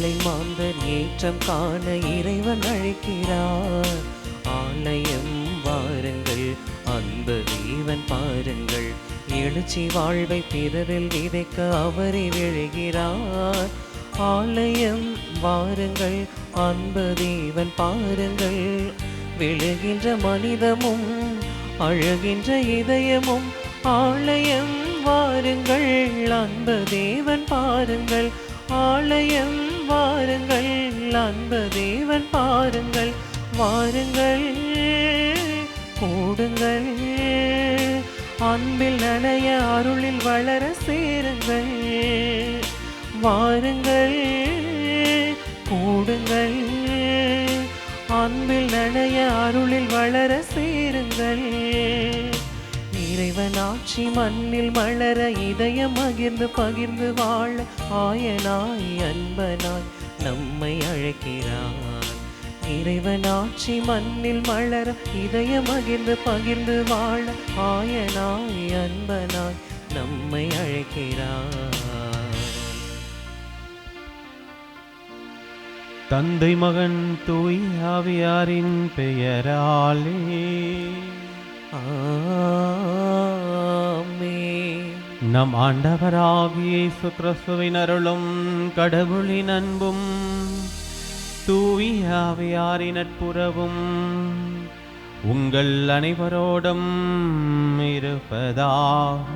ஏழை மாந்தர் ஏற்றம் காண இறைவன் அழைக்கிறார். ஆலயம் வாருங்கள், அன்பு தேவன் பாருங்கள், எழுச்சி வாழ்வை பிறரில் விதைக்க அவரை விழுகிறார். ஆலயம் வாருங்கள், அன்பு தேவன் பாருங்கள், விழுகின்ற மனிதமும் அழுகின்ற இதயமும். ஆலயம் வாருங்கள், அன்பு தேவன் பாருங்கள், ஆலயம் வாருங்கள், அன்பு தேவன் பாருங்கள். வாருங்கள் கூடுங்கள், அன்பில் நனைய அருளில் வளர சேருங்கள். வாருங்கள் கூடுங்கள், அன்பில் நனைய அருளில் வளர சேருங்கள். இறைவன் ஆட்சி மண்ணில் மலர இதயம் மகிழ்ந்து பகிர்ந்து வாழ ஆயனாய் அன்பனாய் நம்மை அழைக்கிறார். இறைவன் ஆட்சி மண்ணில் மலர இதயம் மகிழ்ந்து பகிர்ந்து வாழ ஆயனாய் அன்பனாய் நம்மை அழைக்கிறார். தந்தை மகன் தூய் ஆவியாரின் பெயராலே ஆமென். நம் ஆண்டவராகிய இயேசு கிறிஸ்துவின் அருளும் கடவுளின் அன்பும் தூய் ஆவியாரின் நட்புறவும் உங்கள் அனைவரோடும் இருப்பதாக.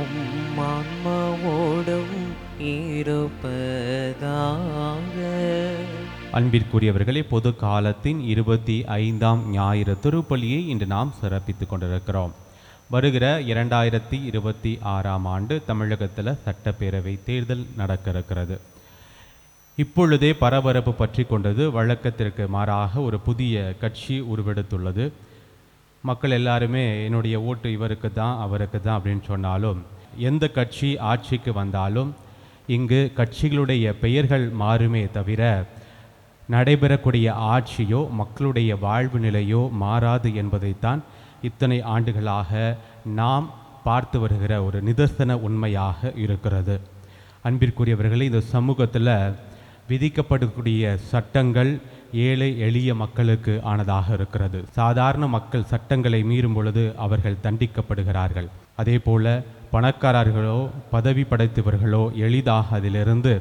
உம் ஆன்மாவோடும் இருப்பதாக. அன்பிற்குரியவர்களே, பொது காலத்தின் 25ஆம் ஞாயிறு திருப்பலியை இன்று நாம் சிறப்பித்துக் கொண்டிருக்கிறோம். வருகிற 2026ஆம் ஆண்டு தமிழகத்தில் சட்டப்பேரவை தேர்தல் நடக்க இருக்கிறது. இப்பொழுதே பரபரப்பு பற்றி கொண்டது. வழக்கத்திற்கு மாறாக ஒரு புதிய கட்சி உருவெடுத்துள்ளது. மக்கள் எல்லாருமே என்னுடைய ஓட்டு இவருக்கு தான் அவருக்கு தான் அப்படின்னு சொன்னாலும், எந்த கட்சி ஆட்சிக்கு வந்தாலும் இங்கு கட்சிகளுடைய பெயர்கள் மாறுமே தவிர நடைபெறக்கூடிய ஆட்சியோ மக்களுடைய வாழ்வு நிலையோ மாறாது என்பதைத்தான் இத்தனை ஆண்டுகளாக நாம் பார்த்து வருகிற ஒரு நிதர்சன உண்மையாக இருக்கிறது. அன்பிற்குரியவர்களே, இந்த சமூகத்தில் விதிக்கப்படக்கூடிய சட்டங்கள் ஏழை எளிய மக்களுக்கு ஆனதாக இருக்கிறது. சாதாரண மக்கள் சட்டங்களை மீறும் பொழுது அவர்கள் தண்டிக்கப்படுகிறார்கள். அதே போல பணக்காரர்களோ பதவி படைத்தவர்களோ எளிதாக அதிலிருந்து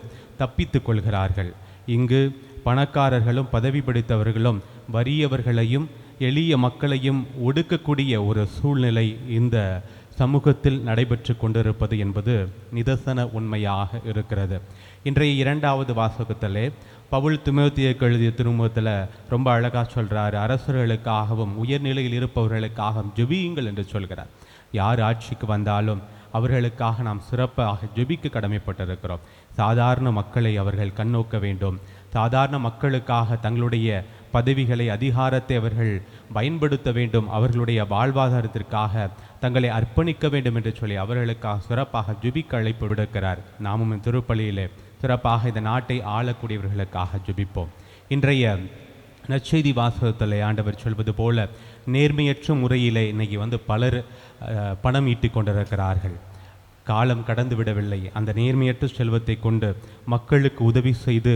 தப்பித்து கொள்கிறார்கள். இங்கு பணக்காரர்களும் பதவி படைத்தவர்களும் வறியவர்களையும் எளிய மக்களையும் ஒடுக்கக்கூடிய ஒரு சூழ்நிலை இந்த சமூகத்தில் நடைபெற்று கொண்டிருப்பது என்பது நிதர்சன உண்மையாக இருக்கிறது. இன்றைய 2வது வாசகத்திலே பவுல் திமோத்தேயுக்கு எழுதிய திருமுகத்தில் ரொம்ப அழகாக சொல்கிறார். அரசர்களுக்காகவும் உயர்நிலையில் இருப்பவர்களுக்காகவும் ஜெபியுங்கள் என்று சொல்கிறார். யார் ஆட்சிக்கு வந்தாலும் அவர்களுக்காக நாம் சிறப்பாக ஜெபிக்க கடமைப்பட்டிருக்கிறோம். சாதாரண மக்களை அவர்கள் கண்ணோக்க வேண்டும். சாதாரண மக்களுக்காக தங்களுடைய பதவிகளை அதிகாரத்தை அவர்கள் பயன்படுத்த வேண்டும். அவர்களுடைய வாழ்வாதாரத்திற்காக தங்களை அர்ப்பணிக்க வேண்டும் என்று சொல்லி அவர்களுக்காக சிறப்பாக ஜெபிக்க அழைப்பு விடுக்கிறார். நாமும் திருப்பலியிலே சிறப்பாக இந்த நாட்டை ஆளக்கூடியவர்களுக்காக ஜெபிப்போம். இன்றைய நற்செய்தி வாசகத்தில் ஆண்டவர் சொல்வது போல நேர்மையற்ற முறையிலே இன்னைக்கு பலர் பணம் ஈட்டி கொண்டிருக்கிறார்கள். காலம் கடந்து விடவில்லை. அந்த நேர்மையற்ற செல்வத்தை கொண்டு மக்களுக்கு உதவி செய்து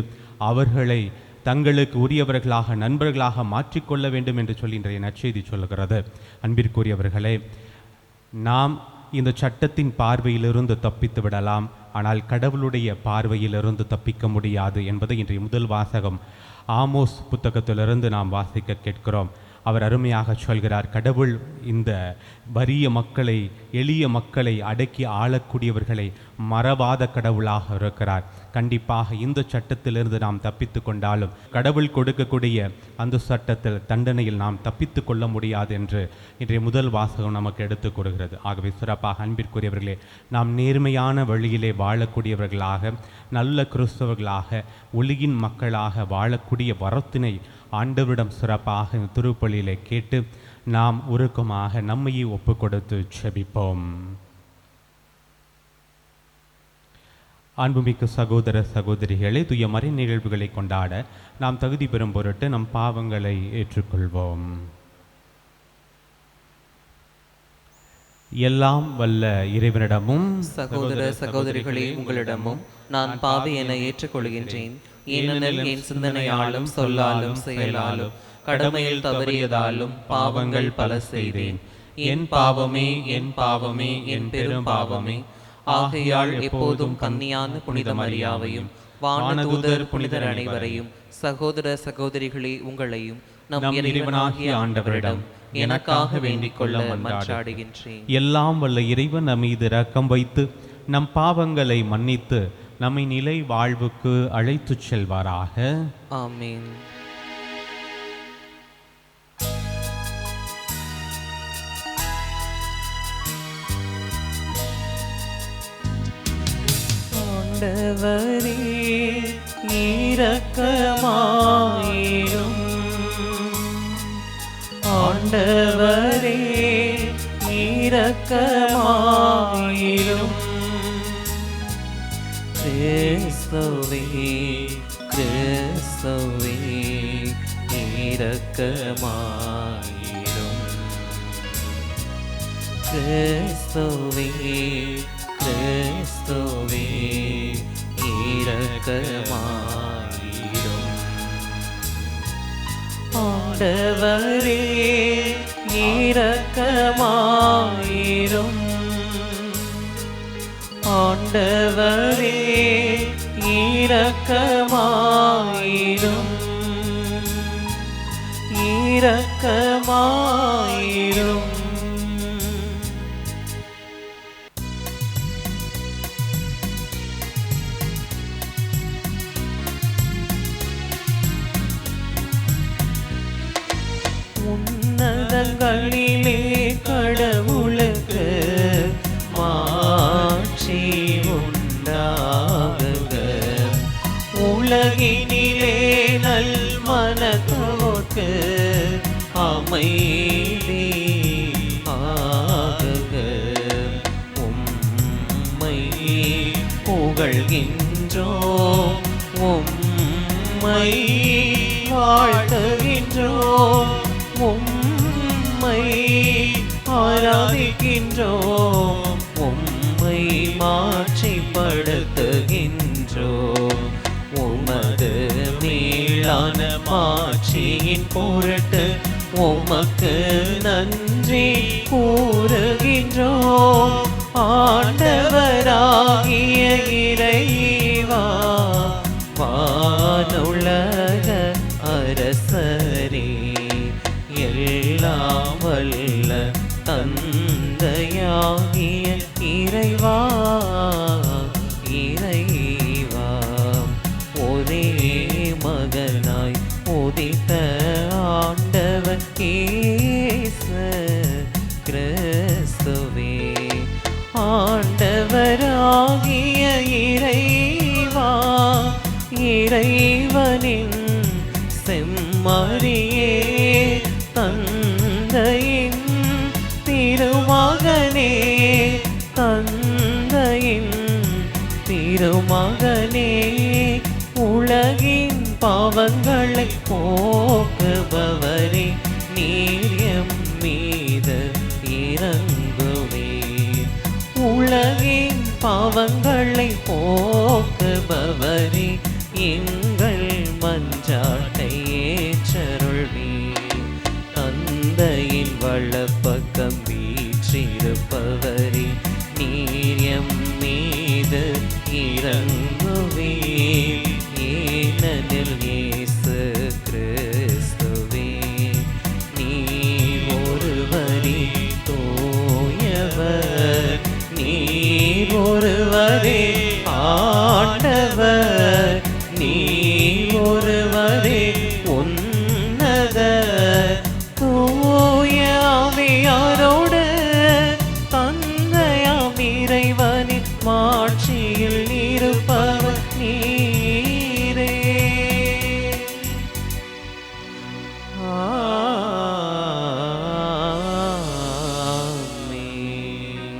அவர்களை தங்களுக்கு உரியவர்களாக நண்பர்களாக மாற்றிக்கொள்ள வேண்டும் என்று சொல்லி இன்றைய நற்செய்தி சொல்கிறது. அன்பிற்குரியவர்களே, நாம் இந்த சட்டத்தின் பார்வையிலிருந்து தப்பித்து விடலாம், ஆனால் கடவுளுடைய பார்வையிலிருந்து தப்பிக்க முடியாது என்பதை இன்றைய முதல் வாசகம் ஆமோஸ் புத்தகத்திலிருந்து நாம் வாசிக்க கேட்கிறோம். அவர் அருமையாக சொல்கிறார், கடவுள் இந்த வறிய மக்களை எளிய மக்களை அடக்கி ஆளக்கூடியவர்களை மறவாத கடவுளாக இருக்கிறார். கண்டிப்பாக இந்த சட்டத்திலிருந்து நாம் தப்பித்து கொண்டாலும் கடவுள் கொடுக்கக்கூடிய அந்த சட்டத்தில் தண்டனையில் நாம் தப்பித்து கொள்ள முடியாது என்று இன்றைய முதல் வாசகம் நமக்கு எடுத்துக் கொடுக்கிறது. ஆகவே சிறப்பாக அன்பிற்குரியவர்களே, நாம் நேர்மையான வழியிலே வாழக்கூடியவர்களாக நல்ல கிறிஸ்தவர்களாக ஒளியின் மக்களாக வாழக்கூடிய வரத்தினை ஆண்டவரிடம் சிறப்பாக திருப்பலியிலே கேட்டு நாம் உருக்கமாக நம்மையே ஒப்பு கொடுத்து செபிப்போம். அன்புமிக்க சகோதர சகோதரிகளை, தூய மறை நிகழ்வுகளை கொண்டாட நாம் தகுதி பெறும் பொருட்டு நம் பாவங்களை ஏற்றுக்கொள்வோம். எல்லாம் வல்ல இறைவனிடமும் சகோதர சகோதரிகளே, உங்களிடமும் நான் பாவி என ஏற்றுக்கொள்கின்றேன். ஏனெனில் என் சிந்தனையாலும் சொல்லாலும் செயலாலும் கடமையில் தவறியதாலும் பாவங்கள் பல செய்தேன். என் பாவமே, என் பாவமே, என் பெரும் பாவமே. ஆகையால் எப்போதும் கன்னியான புனித மரியாவையும் வானதூதர் புனிதர் அனைவரையும் சகோதர சகோதரிகளே உங்களையும் நம் இறைவனாகிய ஆண்டவரிடம் எனக்காக வேண்டிக் கொள்ள மன்றாடுகின்றேன். எல்லாம் வல்ல இறைவன் நம் மீது இரக்கம் வைத்து நம் பாவங்களை மன்னித்து நம்மை நிலை வாழ்வுக்கு அழைத்துச் செல்வாராக. ஆமென். ஆண்டவரே இரக்கமாயிரும். ஆண்டவரே இரக்கமாயிரும். கிறிஸ்துவே கிறிஸ்துவே இரக்கமாயிரும். கிறிஸ்துவே கிறிஸ்துவே இரக்கமாயிரும். ஆண்டவரே இரக்கமாயிரும். ஆண்டவரே இரக்கமாயிரும். இரக்கமாயிரும். உன்னதங்களிலே கடவுளுக்கு மாட்சி உண்டாகுக. உலகினிலே நல் மனத்தோர்க்கு அமைதி ஆகுக. உம்மை புகழ்கின்றோம், உம்மை வாழ்த்துகின்றோம், உம்மை ஆராதிக்கின்றோம், உம்மை மாட்சிப்படுத்துகின்றோம். உமது மேலான மாட்சியின் பொருட்டு உமக்கு நன்றி கூறுகின்றோம். ஆண்டவராகிய இறைவா, வானுலக அரசரே, எல்லாம் வல்ல தந்தையாகிய இறைவா, இறைவா, ஒரே மகனாய் உதித்த ஆண்டவர் இயேசு கிறிஸ்துவே, ஆண்டவராகிய இறைவா, இறைவனின் செம்மறியே, தந்தையின் திருமகனே, தந்தையின் திருமகனே, உலகின் பாவங்களை போக்குபவரே, நீர் எம் மீது இரங்குவீர். உலகின் பாவங்களை போக்குபவரே, எங்கள் மன்றாட்டை ஏற்றருள்வீர். தந்தையின் வலப்பக்கம் வீற்றிருப்பவரே, நீர் எம் மீது இரங்குவீர். ஏனெனில் இயேசு கிறிஸ்துவே, நீர் ஒருவரே தூயவர், நீர் ஒருவரே ஆண்டவர், நீர் ஒருவரே உன்னத. தூய ஆவியாரோடு தந்தையாம் இறைவனின் மாட்சியில் இருப்பவர் நீரே. ஆமென்.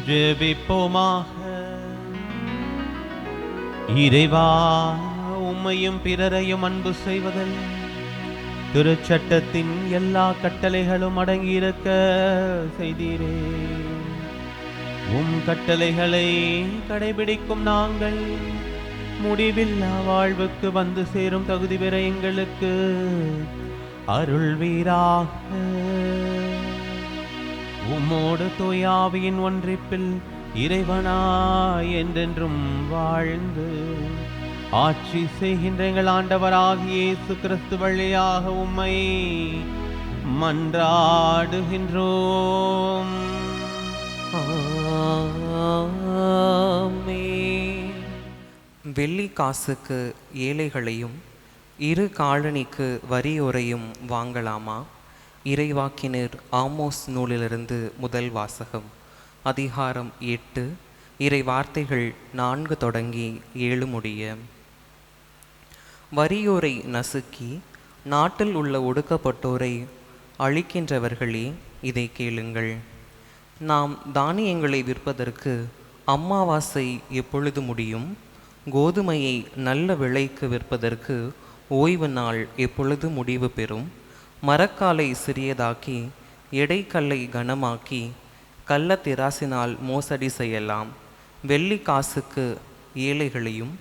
ஜெபிப்போமாக. இறைவா, உம்மையும் பிறரையும் அன்பு செய்வதில் திருச்சட்டத்தின் எல்லா கட்டளைகளும் அடங்கியிருக்க செய்தீரே. உம் கட்டளைகளை கடைபிடிக்கும் நாங்கள் முடிவில்லா வாழ்வுக்கு வந்து சேரும் தகுதி பெற எங்களுக்கு அருள்வீராக. உம்மோடு தூயாவியின் ஒன்றிப்பில் இறைவனாய் என்றென்றும் வாழ்ந்து ஆட்சி செய்கின்ற எங்கள் ஆண்டவராகிய இயேசு கிறிஸ்து வழியாக உம்மை மன்றாடுகின்றோம். ஆமென். வெள்ளி காசுக்கு ஏழைகளையும் 2 காலணிக்கு வரியோரையும் வாங்கலாமா? இறைவாக்கினர் ஆமோஸ் நூலிலிருந்து முதல் வாசகம். அதிகாரம் 8, இறை வார்த்தைகள் 4 தொடங்கி 7 முடிய. வரியோரை நசுக்கி நாட்டில் உள்ள ஒடுக்கப்பட்டோரை அழிக்கின்றவர்களே, இதை கேளுங்கள். நாம் தானியங்களை விற்பதற்கு அமாவாசை எப்பொழுது முடியும்? கோதுமையை நல்ல விலைக்கு விற்பதற்கு ஓய்வு நாள் எப்பொழுது முடிவு பெறும்? மரக்காலை சிறியதாக்கி எடைக்கல்லை கனமாக்கி கள்ள திராசினால் மோசடி செய்யலாம். வெள்ளி காசுக்கு ஏழைகளையும்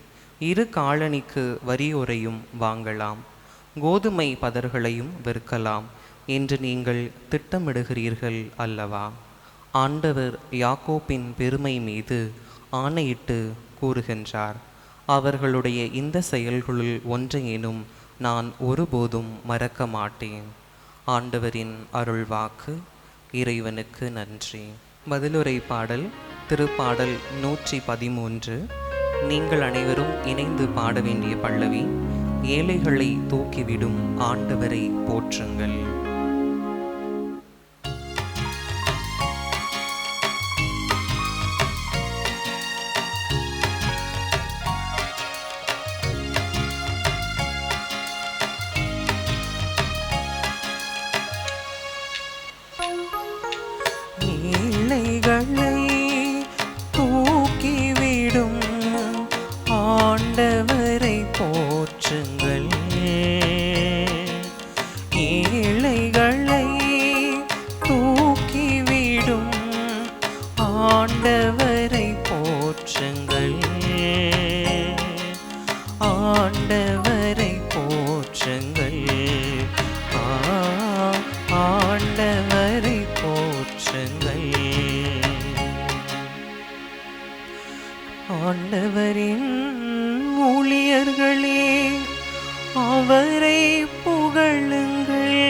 2 காலணிக்கு வரியோரையும் வாங்கலாம். கோதுமை பதர்களையும் விற்கலாம் என்று நீங்கள் திட்டமிடுகிறீர்கள் அல்லவா? ஆண்டவர் யாக்கோப்பின் பெருமை மீது ஆணையிட்டு கூறுகின்றார், அவர்களுடைய இந்த செயல்களுள் ஒன்றையேனும் நான் ஒருபோதும் மறக்க மாட்டேன். ஆண்டவரின் அருள்வாக்கு. இறைவனுக்கு நன்றி. பதிலுரை பாடல். திருப்பாடல் 113. நீங்கள் அனைவரும் இணைந்து பாட வேண்டிய பல்லவி. ஏழைகளை தூக்கிவிடும் ஆண்டவரை போற்றுங்கள். ஏழைகளை தூக்கிவிடும் ஆண்டவரை போற்றுங்கள். ஏழைகளை தூக்கிவிடும் ஆண்டவரை போற்றுங்கள். ஆண்டவரை போற்றுங்கள். ஆண்டவரை போற்றுங்கள். ஆண்டவரின் ஊழியர்களே, அவரை புகழுங்கள்.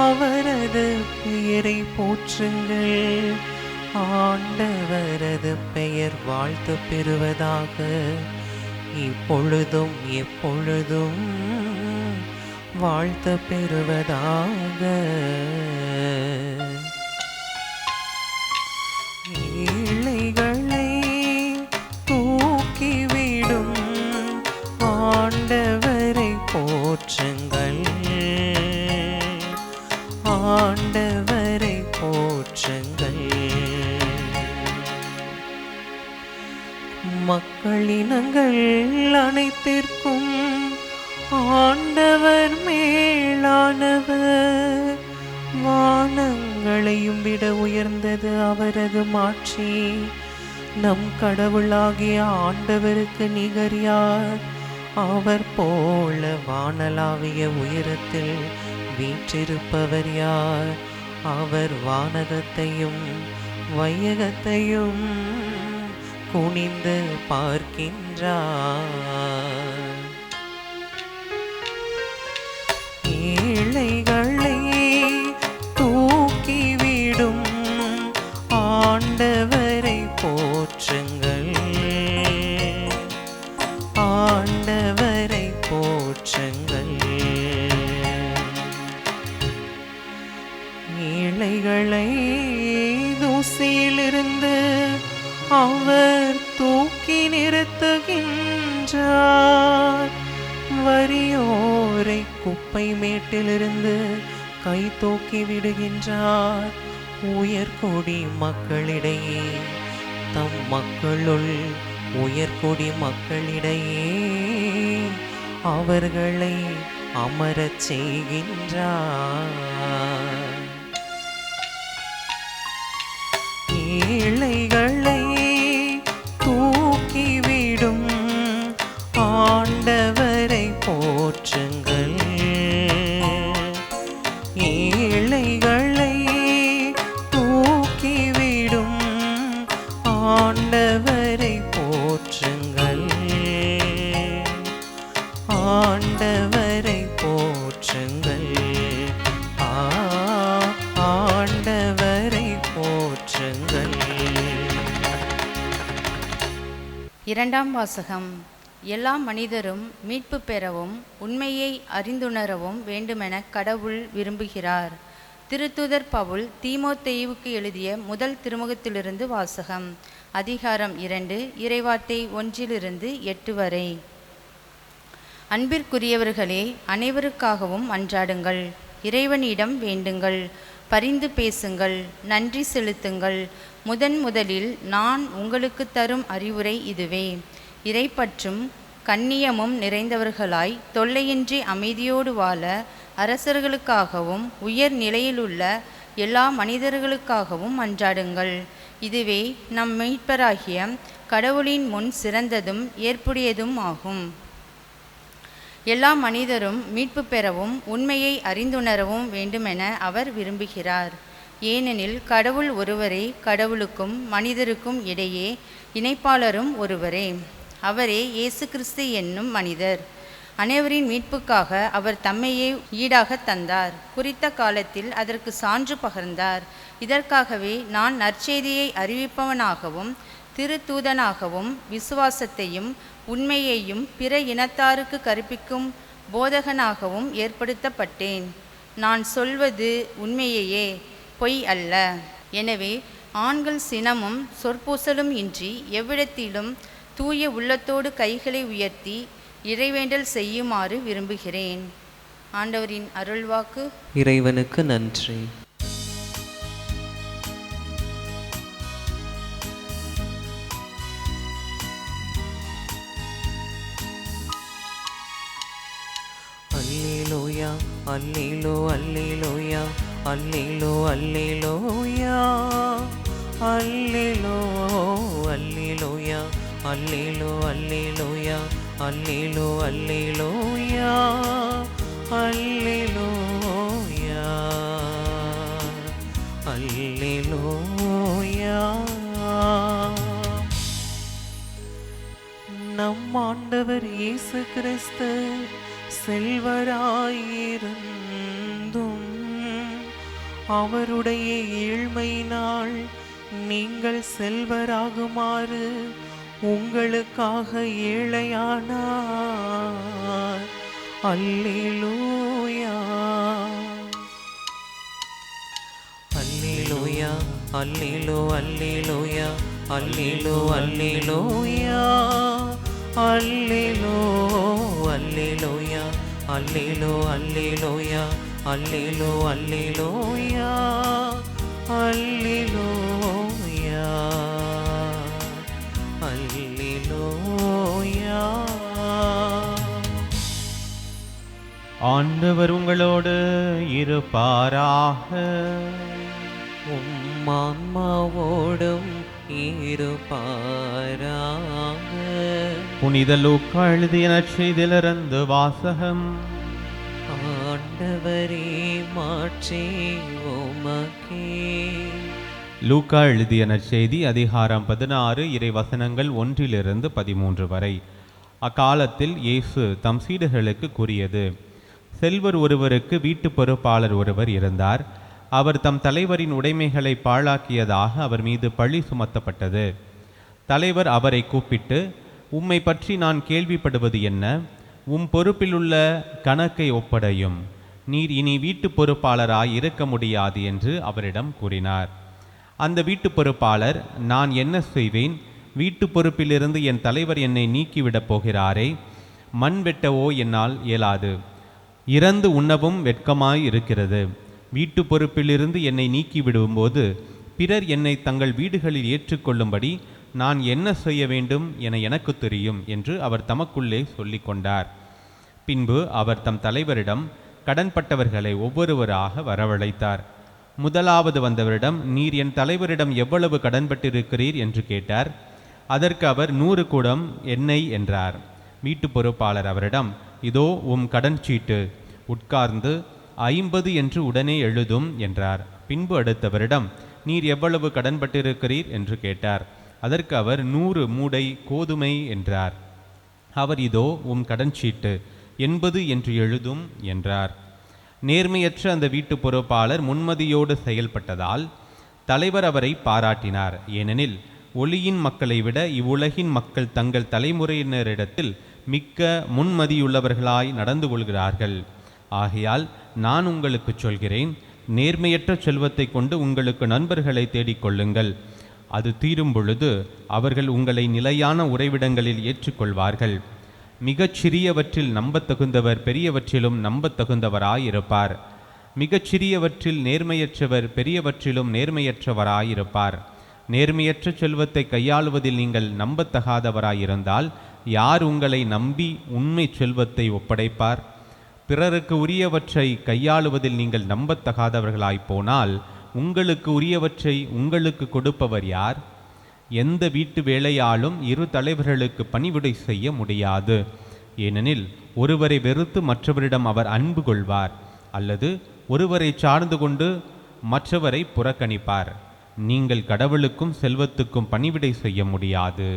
அவரது பெயரை போற்றுங்கள். ஆண்டவரது பெயர் வாழ்த்து பெறுவதாக, இப்பொழுதும் எப்பொழுதும் வாழ்த்து பெறுவதாக. ஏழைகளை தூக்கிவிடும் ஆண்டவரை போற்றுங்கள். ஆண்டவரை போற்றுங்கள். மக்களினங்கள் அனைத்திற்கும் ஆண்டவர் மேலானவர். வானங்களையும் விட உயர்ந்தது அவரது மாட்சி. நம் கடவுளாகிய ஆண்டவருக்கு நிகர் யார்? அவர் போல வானளாவிய உயரத்தில் வீற்றிருப்பவர் யார்? அவர் வானகத்தையும் வையகத்தையும் குனிந்து பார்க்கின்றார். ஏழைகளை தூக்கிவிடும் ஆண்டவரை போற்றுங்கள். ஆண்டவரை போற்றுங்கள். ஏழைகளை தூசியிலிருந்து அவர் தூக்கி நிறுத்துகின்றார். வறியோரை குப்பை மேட்டிலிருந்து கை தூக்கி விடுகின்றார். உயர்குடி மக்களிடையே தம் மக்களுள் உயர்குடி மக்களிடையே அவர்களை அமரச் செய்கின்றார். ஏழைகளை தூக்கிவிடும் ஆண்டவரை போற்றுங்கள். ஏழைகளை தூக்கிவிடும் ஆண்டவரை போற்றுங்கள். ஆண்டவரை போற்றுங்கள். ஆண்டவரை போற்றுங்கள். இரண்டாம் வாசகம். எல்லா மனிதரும் மீட்பு பெறவும் உண்மையை அறிந்துணரவும் வேண்டுமென கடவுள் விரும்புகிறார். திருத்தூதர் பவுல் தீமோத்தேயுவுக்கு எழுதிய முதல் திருமுகத்திலிருந்து வாசகம். அதிகாரம் 2, இறைவார்த்தை 1-8 வரை. அன்பிற்குரியவர்களே, அனைவருக்காகவும் அன்றாடுங்கள், இறைவனிடம் வேண்டுங்கள், பரிந்து பேசுங்கள், நன்றி செலுத்துங்கள். முதலில் நான் உங்களுக்கு தரும் அறிவுரை இதுவே: இறைப்பற்றும் கண்ணியமும் நிறைந்தவர்களாய் தொல்லையின்றி அமைதியோடு வாழ அரசர்களுக்காகவும் உயர் நிலையிலுள்ள எல்லா மனிதர்களுக்காகவும் அன்றாடுங்கள். இதுவே நம் மீட்பராகிய கடவுளின் முன் சிறந்ததும் ஏற்புடையதும் ஆகும். எல்லா மனிதரும் மீட்பு பெறவும் உண்மையை அறிந்துணரவும் வேண்டுமென அவர் விரும்புகிறார். ஏனெனில் கடவுள் ஒருவரே, கடவுளுக்கும் மனிதருக்கும் இடையே இணைப்பாளரும் ஒருவரே. அவரே இயேசு கிறிஸ்து என்னும் மனிதர். அனைவரின் மீட்புக்காக அவர் தம்மையே ஈடாக தந்தார். குறித்த காலத்தில் அதற்கு சான்று பகர்ந்தார். இதற்காகவே நான் நற்செய்தியை அறிவிப்பவனாகவும் திருத்தூதனாகவும் விசுவாசத்தையும் உண்மையையும் பிற இனத்தாருக்கு கற்பிக்கும் போதகனாகவும் ஏற்படுத்தப்பட்டேன். நான் சொல்வது உண்மையையே, பொய் அல்ல. எனவே ஆண்கள் சினமும் சொற்பூசலும் இன்றி எவ்விடத்திலும் தூய உள்ளத்தோடு கைகளை உயர்த்தி இறைவேண்டல் செய்யுமாறு விரும்புகிறேன். ஆண்டவரின் அருள்வாக்கு. இறைவனுக்கு நன்றி. அல்லேலூயா, அல்லேலூ, அல்லேலூயா, அல்லேலூ, அல்லேலூயா, அல்லேலூ, அல்லேலூயா, அல்லேலூ, அல்லேலூயா, அல்லேலூ, அல்லேலூயா, அல்லேலூயா, அல்லேலூயா. நம் ஆண்டவர் இயேசு கிறிஸ்து செல்வராயிருந்தும் அவருடைய ஏழ்மையினால் நீங்கள் செல்வராகுமாறு உங்களுக்காக ஏழையானார். அல்லேலூயா, அல்லேலூயா, அல்லேலூ, அல்லேலூயா, அல்லேலூ, அல்லேலூயா, அல்லேலூ, அல்லேலூயா, அல்லேலூ, அல்லேலூயா, அல்லேலூ, அல்லேலூயா, அல்லேலூயா, அல்லேலூயா. ஆண்டவர் உங்களோடு இருப்பாராக. உம் ஆன்மாவோடும் இருப்பாராக. புனித லூக்கா எழுதிய நற்செய்தியிலிருந்து வாசகம். ஆண்டவரே, மாட்சி உமக்கே. லூக்கா எழுதிய நற்செய்தி அதிகாரம் 16 இறைவசனங்கள் 1-13 வரை. அக்காலத்தில் இயேசு தம் சீடர்களுக்கு கூறியது: செல்வர் ஒருவருக்கு வீட்டு பொறுப்பாளர் ஒருவர் இருந்தார். அவர் தம் தலைவரின் உடைமைகளை பாழாக்கியதாக அவர் மீது பழி சுமத்தப்பட்டது. தலைவர் அவரை கூப்பிட்டு, உம்மை பற்றி நான் கேள்விப்படுவது என்ன? உம் பொறுப்பிலுள்ள கணக்கை ஒப்படையும். நீர் இனி வீட்டு பொறுப்பாளராய் இருக்க முடியாது என்று அவரிடம் கூறினார். அந்த வீட்டு பொறுப்பாளர், நான் என்ன செய்வேன்? வீட்டு பொறுப்பிலிருந்து என் தலைவர் என்னை நீக்கிவிடப் போகிறாரே. மண் வெட்டவோ என்னால் இயலாது. இறந்து உண்ணவும் வெட்கமாய் இருக்கிறது. வீட்டு பொறுப்பிலிருந்து என்னை நீக்கிவிடும்போது பிறர் என்னை தங்கள் வீடுகளில் ஏற்றுக்கொள்ளும்படி நான் என்ன செய்ய வேண்டும் என எனக்கு தெரியும் என்று அவர் தமக்குள்ளே சொல்லி கொண்டார். பின்பு அவர் தம் தலைவரிடம் கடன்பட்டவர்களை ஒவ்வொருவராக வரவழைத்தார். முதலாவது வந்தவரிடம், நீர் என் தலைவரிடம் எவ்வளவு கடன்பட்டிருக்கிறீர் என்று கேட்டார். அதற்கு அவர் 100 குடம் எண்ணெய் என்றார். வீட்டு பொறுப்பாளர் அவரிடம், இதோ உம் கடன் சீட்டு, உட்கார்ந்து 50 என்று உடனே எழுதும் என்றார். பின்பு அடுத்தவரிடம், நீர் எவ்வளவு கடன்பட்டிருக்கிறீர் என்று கேட்டார். அதற்கு அவர் 100 மூடை கோதுமை என்றார். அவர், இதோ உம் கடன் சீட்டு, 80 என்று எழுதும் என்றார். நேர்மையற்ற அந்த வீட்டு பொறுப்பாளர் முன்மதியோடு செயல்பட்டதால் தலைவர் அவரை பாராட்டினார். ஏனெனில் ஒளியின் மக்களை விட இவ்வுலகின் மக்கள் தங்கள் தலைமுறையினரிடத்தில் மிக்க முன்மதியுள்ளவர்களாய் நடந்து கொள்கிறார்கள். ஆகையால் நான் உங்களுக்கு சொல்கிறேன், நேர்மையற்ற செல்வத்தை கொண்டு உங்களுக்கு நண்பர்களை தேடிக்கொள்ளுங்கள். அது தீரும் பொழுது அவர்கள் உங்களை நிலையான உறைவிடங்களில் ஏற்றுக்கொள்வார்கள். மிகச் சிறியவற்றில் நம்பத்தகுந்தவர் பெரியவற்றிலும் நம்பத்தகுந்தவராயிருப்பார். மிகச் சிறியவற்றில் நேர்மையற்றவர் பெரியவற்றிலும் நேர்மையற்றவராயிருப்பார். நேர்மையற்ற செல்வத்தை கையாளுவதில் நீங்கள் நம்பத்தகாதவராயிருந்தால் யார் உங்களை நம்பி உண்மை செல்வத்தை ஒப்படைப்பார்? பிறருக்கு உரியவற்றை கையாளுவதில் நீங்கள் நம்பத்தகாதவர்களாய்ப்போனால் உங்களுக்கு உரியவற்றை உங்களுக்கு கொடுப்பவர் யார்? எந்த வீட்டு வேலையாலும் 2 தலைவர்களுக்கு பணிவிடை செய்ய முடியாது. ஏனெனில் ஒருவரை வெறுத்து மற்றவரிடம் அவர் அன்பு கொள்வார், அல்லது ஒருவரை சார்ந்து கொண்டு மற்றவரை புறக்கணிப்பார். நீங்கள் கடவுளுக்கும் செல்வத்துக்கும் பணிவிடை செய்ய முடியாது.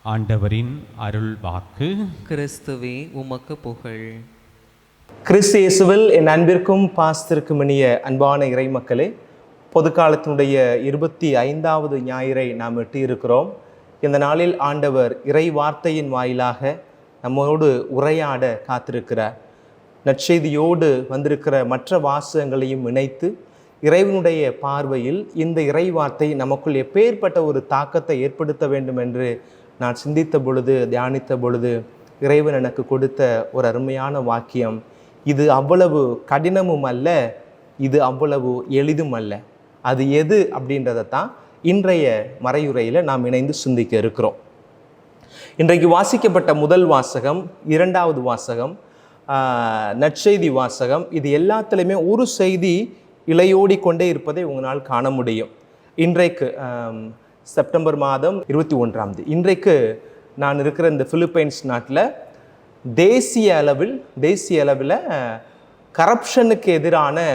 ஆண்டவரின் அருள் வாக்கு. கிறிஸ்துவே உமக்கு புகழ். கிறிஸ்து இயேசுவில் என் அன்பிற்கும் பாசத்திற்கும் இனிய அன்பான இறை மக்களே, பொதுக்காலத்தினுடைய 25வது ஞாயிறை நாம் எட்டியிருக்கிறோம். இந்த நாளில் ஆண்டவர் இறை வார்த்தையின் வாயிலாக நம்மோடு உரையாட காத்திருக்கிறார். நற்செய்தியோடு வந்திருக்கிற மற்ற வாசகங்களையும் இணைத்து இறைவனுடைய பார்வையில் இந்த இறை வார்த்தை நமக்குள் எப்பேற்பட்ட ஒரு தாக்கத்தை ஏற்படுத்த வேண்டும் என்று நான் சிந்தித்த பொழுது, தியானித்த பொழுது இறைவன் எனக்கு கொடுத்த ஒரு அருமையான வாக்கியம், இது அவ்வளவு கடினமும் அல்ல, இது அவ்வளவு எளிதும் அல்ல. அது எது அப்படின்றதான் இன்றைய மறையுரையில் நாம் இணைந்து சிந்திக்க இருக்கிறோம். இன்றைக்கு வாசிக்கப்பட்ட முதல் வாசகம், 2வது வாசகம், நற்செய்தி வாசகம், இது எல்லாத்துலேயுமே ஒரு செய்தி இலையோடி கொண்டே இருப்பதை உங்களால் காண முடியும். இன்றைக்கு செப்டம்பர் மாதம் 21ஆம் தேதி, இன்றைக்கு நான் இருக்கிற இந்த பிலிப்பைன்ஸ் நாட்டில் தேசிய அளவில் கரப்ஷனுக்கு எதிரான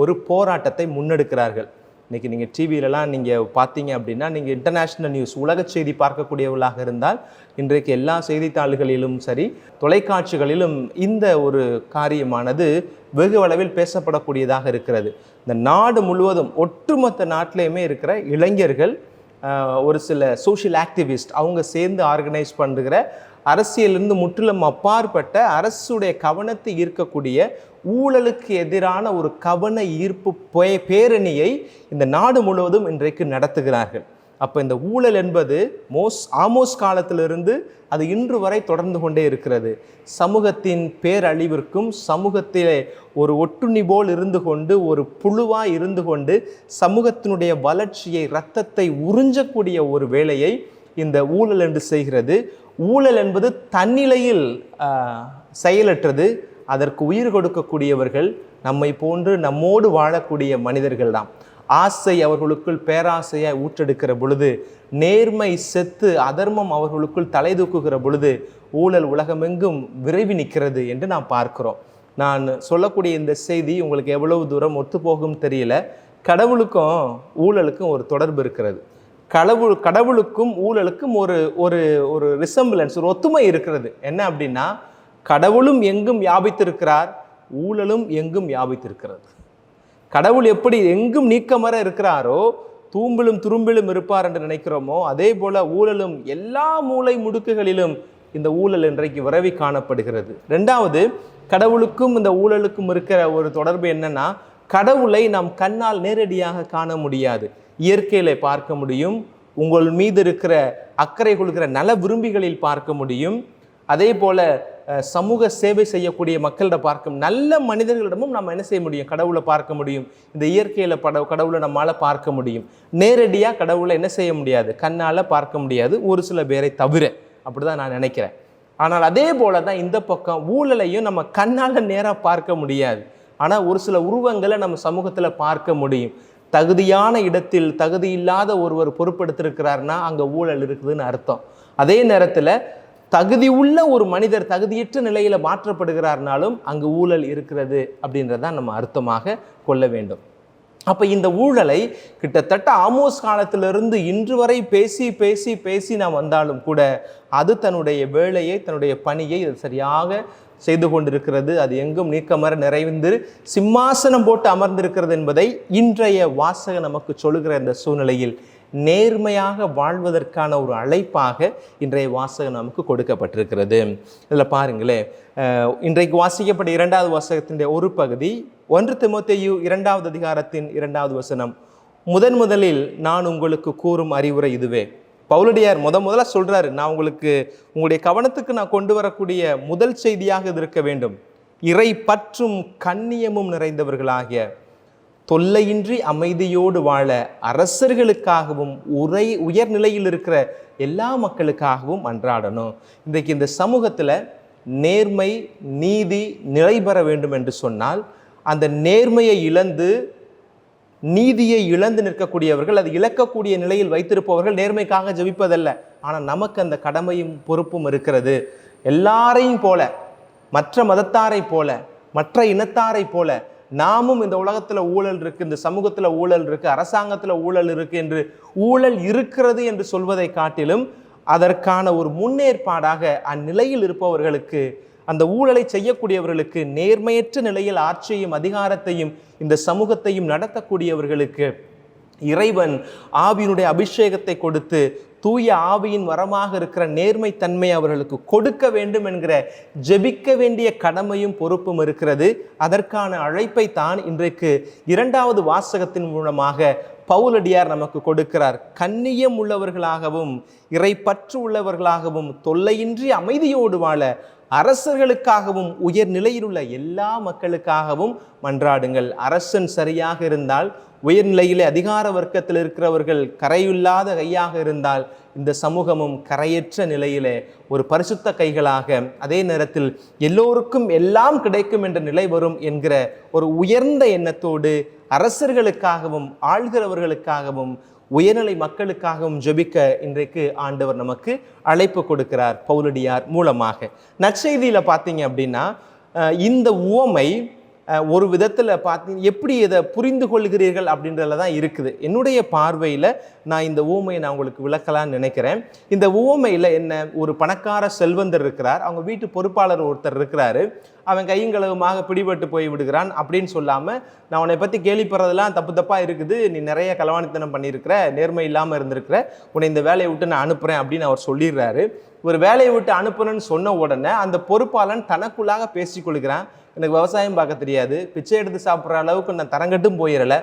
ஒரு போராட்டத்தை முன்னெடுக்கிறார்கள். இன்றைக்கி நீங்கள் டிவியிலலாம் நீங்கள் பார்த்தீங்க அப்படின்னா, நீங்கள் இன்டர்நேஷ்னல் நியூஸ் உலக செய்தி பார்க்கக்கூடியவர்களாக இருந்தால் இன்றைக்கு எல்லா செய்தித்தாள்களிலும் சரி தொலைக்காட்சிகளிலும் இந்த ஒரு காரியமானது வெகு அளவில் பேசப்படக்கூடியதாக இருக்கிறது. இந்த நாடு முழுவதும் ஒட்டுமொத்த நாட்டிலையுமே இருக்கிற இளைஞர்கள், ஒரு சில சோஷியல் ஆக்டிவிஸ்ட், அவங்க சேர்ந்து ஆர்கனைஸ் பண்ணுகிற அரசியலிருந்து முற்றிலும் அப்பாற்பட்ட அரசுடைய கவனத்தை ஈர்க்கக்கூடிய ஊழலுக்கு எதிரான ஒரு கவன ஈர்ப்பு பேரணியை இந்த நாடு முழுவதும் இன்றைக்கு நடத்துகிறார்கள். அப்போ இந்த ஊழல் என்பது ஆமோஸ் காலத்திலிருந்து அது இன்று வரை தொடர்ந்து கொண்டே இருக்கிறது. சமூகத்தின் பேரழிவிற்கும், சமூகத்திலே ஒரு ஒட்டுண்ணி போல் இருந்து கொண்டு, ஒரு புழுவாய் இருந்து கொண்டு சமூகத்தினுடைய வளர்ச்சியை, இரத்தத்தை உறிஞ்சக்கூடிய ஒரு வேலையை இந்த ஊழல் என்று செய்கிறது. ஊழல் என்பது தன்னிலையில் செயலற்றது. அதற்கு உயிர் கொடுக்கக்கூடியவர்கள் நம்மை போன்று நம்மோடு வாழக்கூடிய மனிதர்கள் தான். ஆசை அவர்களுக்குள் பேராசையாய் ஊற்றெடுக்கிற பொழுது, நேர்மை செத்து அதர்மம் அவர்களுக்குள் தலை தூக்குகிற பொழுது ஊழல் உலகமெங்கும் விரைவி நிற்கிறது என்று நாம் பார்க்கிறோம். நான் சொல்லக்கூடிய இந்த செய்தி உங்களுக்கு எவ்வளவு தூரம் ஒத்துப்போகும் தெரியல. கடவுளுக்கும் ஊழலுக்கும் ஒரு தொடர்பு இருக்கிறது. கடவுளுக்கும் ஊழலுக்கும் ஒரு ஒரு ஒரு ரிசம்பிளன்ஸ், ஒரு ஒத்துமை இருக்கிறது. என்ன அப்படின்னா, கடவுளும் எங்கும் வியாபித்திருக்கிறார், ஊழலும் எங்கும் வியாபித்திருக்கிறது. கடவுள் எப்படி எங்கும் நீக்கமர இருக்கிறாரோ, தூம்பிலும் துரும்பிலும் இருப்பார் என்று நினைக்கிறோமோ, அதே போல ஊழலும் எல்லா மூலை முடுக்குகளிலும் இந்த ஊழல் இன்றைக்கு விரவி காணப்படுகிறது. 2வது, கடவுளுக்கும் இந்த ஊழலுக்கும் இருக்கிற ஒரு தொடர்பு என்னன்னா, கடவுளை நாம் கண்ணால் நேரடியாக காண முடியாது. இயற்கையில பார்க்க முடியும், உங்கள் மீது இருக்கிற அக்கறை கொள்கிற நல விரும்பிகளில் பார்க்க முடியும். அதே போல சமூக சேவை செய்யக்கூடிய மக்களிட பார்க்க, நல்ல மனிதர்களிடமும் நம்ம என்ன செய்ய முடியும்? கடவுளை பார்க்க முடியும். இந்த இயற்கையில கடவுளை நம்மளால பார்க்க முடியும். நேரடியாக கடவுளை என்ன செய்ய முடியாது? கண்ணால் பார்க்க முடியாது, ஒரு சில பேரை தவிர. அப்படிதான் நான் நினைக்கிறேன். ஆனால் அதே போல தான் இந்த பக்கம் ஊழலையும் நம்ம கண்ணால் நேராக பார்க்க முடியாது. ஆனால் ஒரு சில உருவங்களை நம்ம சமூகத்தில் பார்க்க முடியும். தகுதியான இடத்தில் தகுதி இல்லாத ஒருவர் பொறுப்பெடுத்திருக்கிறாருன்னா அங்கே ஊழல் இருக்குதுன்னு அர்த்தம். அதே நேரத்தில் தகுதி உள்ள ஒரு மனிதர் தகுதியற்ற நிலையில் மாற்றப்படுகிறார்னாலும் அங்கு ஊழல் இருக்கிறது அப்படின்றதான் நம்ம அர்த்தமாக கொள்ள வேண்டும். அப்போ இந்த ஊழலை கிட்டத்தட்ட ஆமோஸ் காலத்திலிருந்து இன்று வரை பேசி பேசி பேசி நாம் வந்தாலும் கூட அது தன்னுடைய வேலையை தன்னுடைய பணியை சரியாக செய்து கொண்டிருக்கிறது. அது எங்கும் நீக்கமர நிறைந்து சிம்மாசனம் போட்டு அமர்ந்திருக்கிறது என்பதை இன்றைய வாசகம் நமக்கு சொல்லுகிற இந்த சூழ்நிலையில் நேர்மையாக வாழ்வதற்கான ஒரு அழைப்பாக இன்றைய வாசகம் நமக்கு கொடுக்கப்பட்டிருக்கிறது. இதில் பாருங்களேன், இன்றைக்கு வாசிக்கப்பட்ட 2வது வாசகத்தினுடைய ஒரு பகுதி 1 தீமோத்தேயு 2வது அதிகாரத்தின் 2வது வசனம். முதலில் நான் உங்களுக்கு கூறும் அறிவுரை இதுவே. பவுலடியார் முதல்ல சொல்றாரு, நான் உங்களுடைய கவனத்துக்கு நான் கொண்டு வரக்கூடிய முதல் செய்தியாக இது இருக்க வேண்டும். இறை பற்றும் கண்ணியமும் நிறைந்தவர்களாகிய தொல்லையின்றி அமைதியோடு வாழ அரசர்களுக்காகவும் உயர்நிலையில் இருக்கிற எல்லா மக்களுக்காகவும் அன்றாடணும். இன்றைக்கு இந்த சமூகத்தில் நேர்மை நீதி நிலை பெற வேண்டும் என்று சொன்னால் அந்த நேர்மையை இழந்து நீதியை இழந்து நிற்கக்கூடியவர்கள், அது இழக்கக்கூடிய நிலையில் வைத்திருப்பவர்கள் நேர்மைக்காக ஜெபிப்பதல்ல. ஆனால் நமக்கு அந்த கடமையும் பொறுப்பும் இருக்கிறது. எல்லாரையும் போல, மற்ற மதத்தாரை போல, மற்ற இனத்தாரை போல நாமும் இந்த உலகத்தில் ஊழல் இருக்குது, இந்த சமூகத்தில் ஊழல் இருக்குது, அரசாங்கத்தில் ஊழல் இருக்குது என்று ஊழல் இருக்கிறது என்று சொல்வதை காட்டிலும் அதற்கான ஒரு முன்னேற்பாடாக அந்நிலையில் இருப்பவர்களுக்கு, அந்த ஊழலை செய்யக்கூடியவர்களுக்கு, நேர்மையற்ற நிலையில் ஆட்சியையும் அதிகாரத்தையும் இந்த சமூகத்தையும் நடத்தக்கூடியவர்களுக்கு இறைவன் ஆவியினுடைய அபிஷேகத்தை கொடுத்து தூய ஆவியின் வரமாக இருக்கிற நேர்மைத்தன்மை அவர்களுக்கு கொடுக்க வேண்டும் என்கிற ஜெபிக்க வேண்டிய கடமையும் பொறுப்பும் இருக்கிறது. அதற்கான அழைப்பை தான் இன்றைக்கு 2வது வாசகத்தின் மூலமாக பவுலடியார் நமக்கு கொடுக்கிறார். கண்ணியம் உள்ளவர்களாகவும் இறை பற்று உள்ளவர்களாகவும் தொல்லையின்றி அமைதியோடு வாழ அரசர்களுக்காகவும் உயர்நிலையில் உள்ள எல்லா மக்களுக்காகவும் மன்றாடுங்கள். அரசன் சரியாக இருந்தால், உயர்நிலையிலே அதிகார வர்க்கத்தில் இருக்கிறவர்கள் கரையில்லாத கையாக இருந்தால் இந்த சமூகமும் கரையற்ற நிலையிலே ஒரு பரிசுத்த கைகளாக, அதே நேரத்தில் எல்லோருக்கும் எல்லாம் கிடைக்கும் என்ற நிலை வரும் என்கிற ஒரு உயர்ந்த எண்ணத்தோடு அரசர்களுக்காகவும் ஆள்கிறவர்களுக்காகவும் உயர்நிலை மக்களுக்காகவும் ஜெபிக்க இன்றைக்கு ஆண்டவர் நமக்கு அழைப்பு கொடுக்கிறார் பவுலடியார் மூலமாக. நற்செய்தியில் பார்த்தீங்க அப்படின்னா இந்த உவமை ஒரு விதத்தில் பார்த்தீங்க எப்படி இதை புரிந்து கொள்கிறீர்கள் அப்படின்றதுல தான் இருக்குது. என்னுடைய பார்வையில் நான் இந்த ஊமையை நான் உங்களுக்கு விளக்கலான்னு நினைக்கிறேன். இந்த ஊமையில் என்ன, ஒரு பணக்கார செல்வந்தர் இருக்கிறார், அவங்க வீட்டு பொறுப்பாளர் ஒருத்தர் இருக்கிறாரு, அவன் கையங்களவுமாக பிடிபட்டு போய் விடுகிறான். அப்படின்னு சொல்லாமல், நான் உன்னை பற்றி கேள்விப்படுறதெல்லாம் தப்பாக இருக்குது, நீ நிறைய களவாணித்தனம் பண்ணியிருக்கிற, நேர்மை இல்லாமல் இருந்திருக்கிற, உன்னை இந்த வேலையை விட்டு நான் அனுப்புகிறேன் அப்படின்னு அவர் சொல்லிடுறாரு. ஒரு வேலையை விட்டு அனுப்புறேன்னு சொன்ன உடனே அந்த பொறுப்பாளன் தனக்குள்ளாக பேசிக்கொள்கிறான், எனக்கு விவசாயம் பார்க்க தெரியாது, பிச்சை எடுத்து சாப்பிட்ற அளவுக்கு நான் தரங்கட்டும் போயிடலை,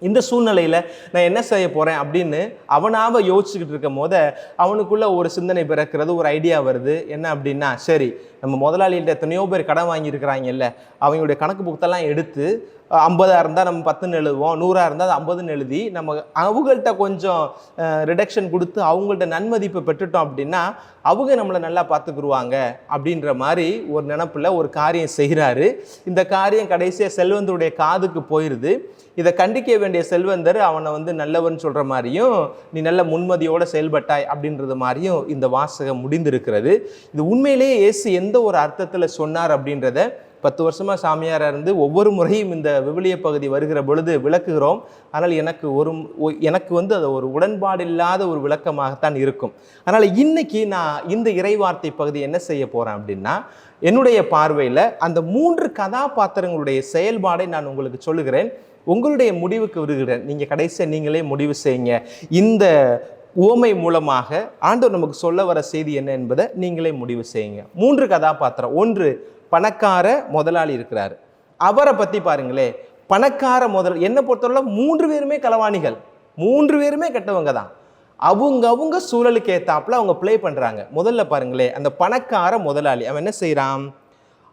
இந்த சூழ்நிலையில் நான் என்ன செய்ய போகிறேன் அப்படின்னு அவனாக யோசிச்சுக்கிட்டு இருக்கும் போது அவனுக்குள்ள ஒரு சிந்தனை பிறக்கிறது, ஒரு ஐடியா வருது. என்ன அப்படின்னா, சரி நம்ம முதலாளிகிட்ட எத்தனையோ பேர் கடன் வாங்கியிருக்கிறாங்கல்ல, அவங்களுடைய கணக்கு புத்தெல்லாம் எடுத்து 50 இருந்தால் நம்ம 10ன்னு எழுதுவோம், 100 இருந்தால் அது 50ன்னு எழுதி நம்ம அவங்கள்ட்ட கொஞ்சம் ரிடக்ஷன் கொடுத்து அவங்கள்ட்ட நன்மதிப்பை பெற்றுட்டோம் அப்படின்னா அவங்க நம்மளை நல்லா பார்த்துக்குருவாங்க அப்படின்ற மாதிரி ஒரு நினப்பில் ஒரு காரியம் செய்கிறாரு. இந்த காரியம் கடைசியாக செல்வந்தருடைய காதுக்கு போயிடுது. இதை கண்டிக்க வேண்டிய செல்வந்தர் அவனை நல்லவன் சொல்கிற மாதிரியும், நீ நல்ல முன்மதியோடு செயல்பட்டாய் அப்படின்றது மாதிரியும் இந்த வாசகம் முடிந்திருக்கிறது. இது உண்மையிலேயே இயேசு எந்த ஒரு அர்த்தத்தில் சொன்னார் அப்படின்றத 10 வருஷமாக சாமியாராக இருந்து ஒவ்வொரு முறையும் இந்த விவிலிய பகுதி வருகிற பொழுது விளக்குகிறோம். ஆனால் எனக்கு அது ஒரு உடன்பாடு இல்லாத ஒரு விளக்கமாகத்தான் இருக்கும். அதனால் இன்னைக்கு நான் இந்த இறைவார்த்தை பகுதி என்ன செய்ய போகிறேன் அப்படின்னா, என்னுடைய பார்வையில் அந்த 3 கதாபாத்திரங்களுடைய செயல்பாடை நான் உங்களுக்கு சொல்லுகிறேன். உங்களுடைய முடிவுக்கு விடுகிறேன். நீங்கள் கடைசியாக நீங்களே முடிவு செய்யுங்க. இந்த உவமை மூலமாக ஆண்டவர் நமக்கு சொல்ல வர செய்தி என்ன என்பதை நீங்களே முடிவு செய்யுங்க. 3 கதாபாத்திரம். 1, பணக்கார முதலாளி இருக்கிறார். அவரை பற்றி பாருங்களே. பணக்கார என்னை பொறுத்தவரை 3 பேருமே களவாணிகள், 3 பேருமே கெட்டவங்க தான். அவங்க சூழலுக்கு ஏற்றாப்புல அவங்க ப்ளே பண்ணுறாங்க. முதல்ல பாருங்களே, அந்த பணக்கார முதலாளி அவன் என்ன செய்கிறான்,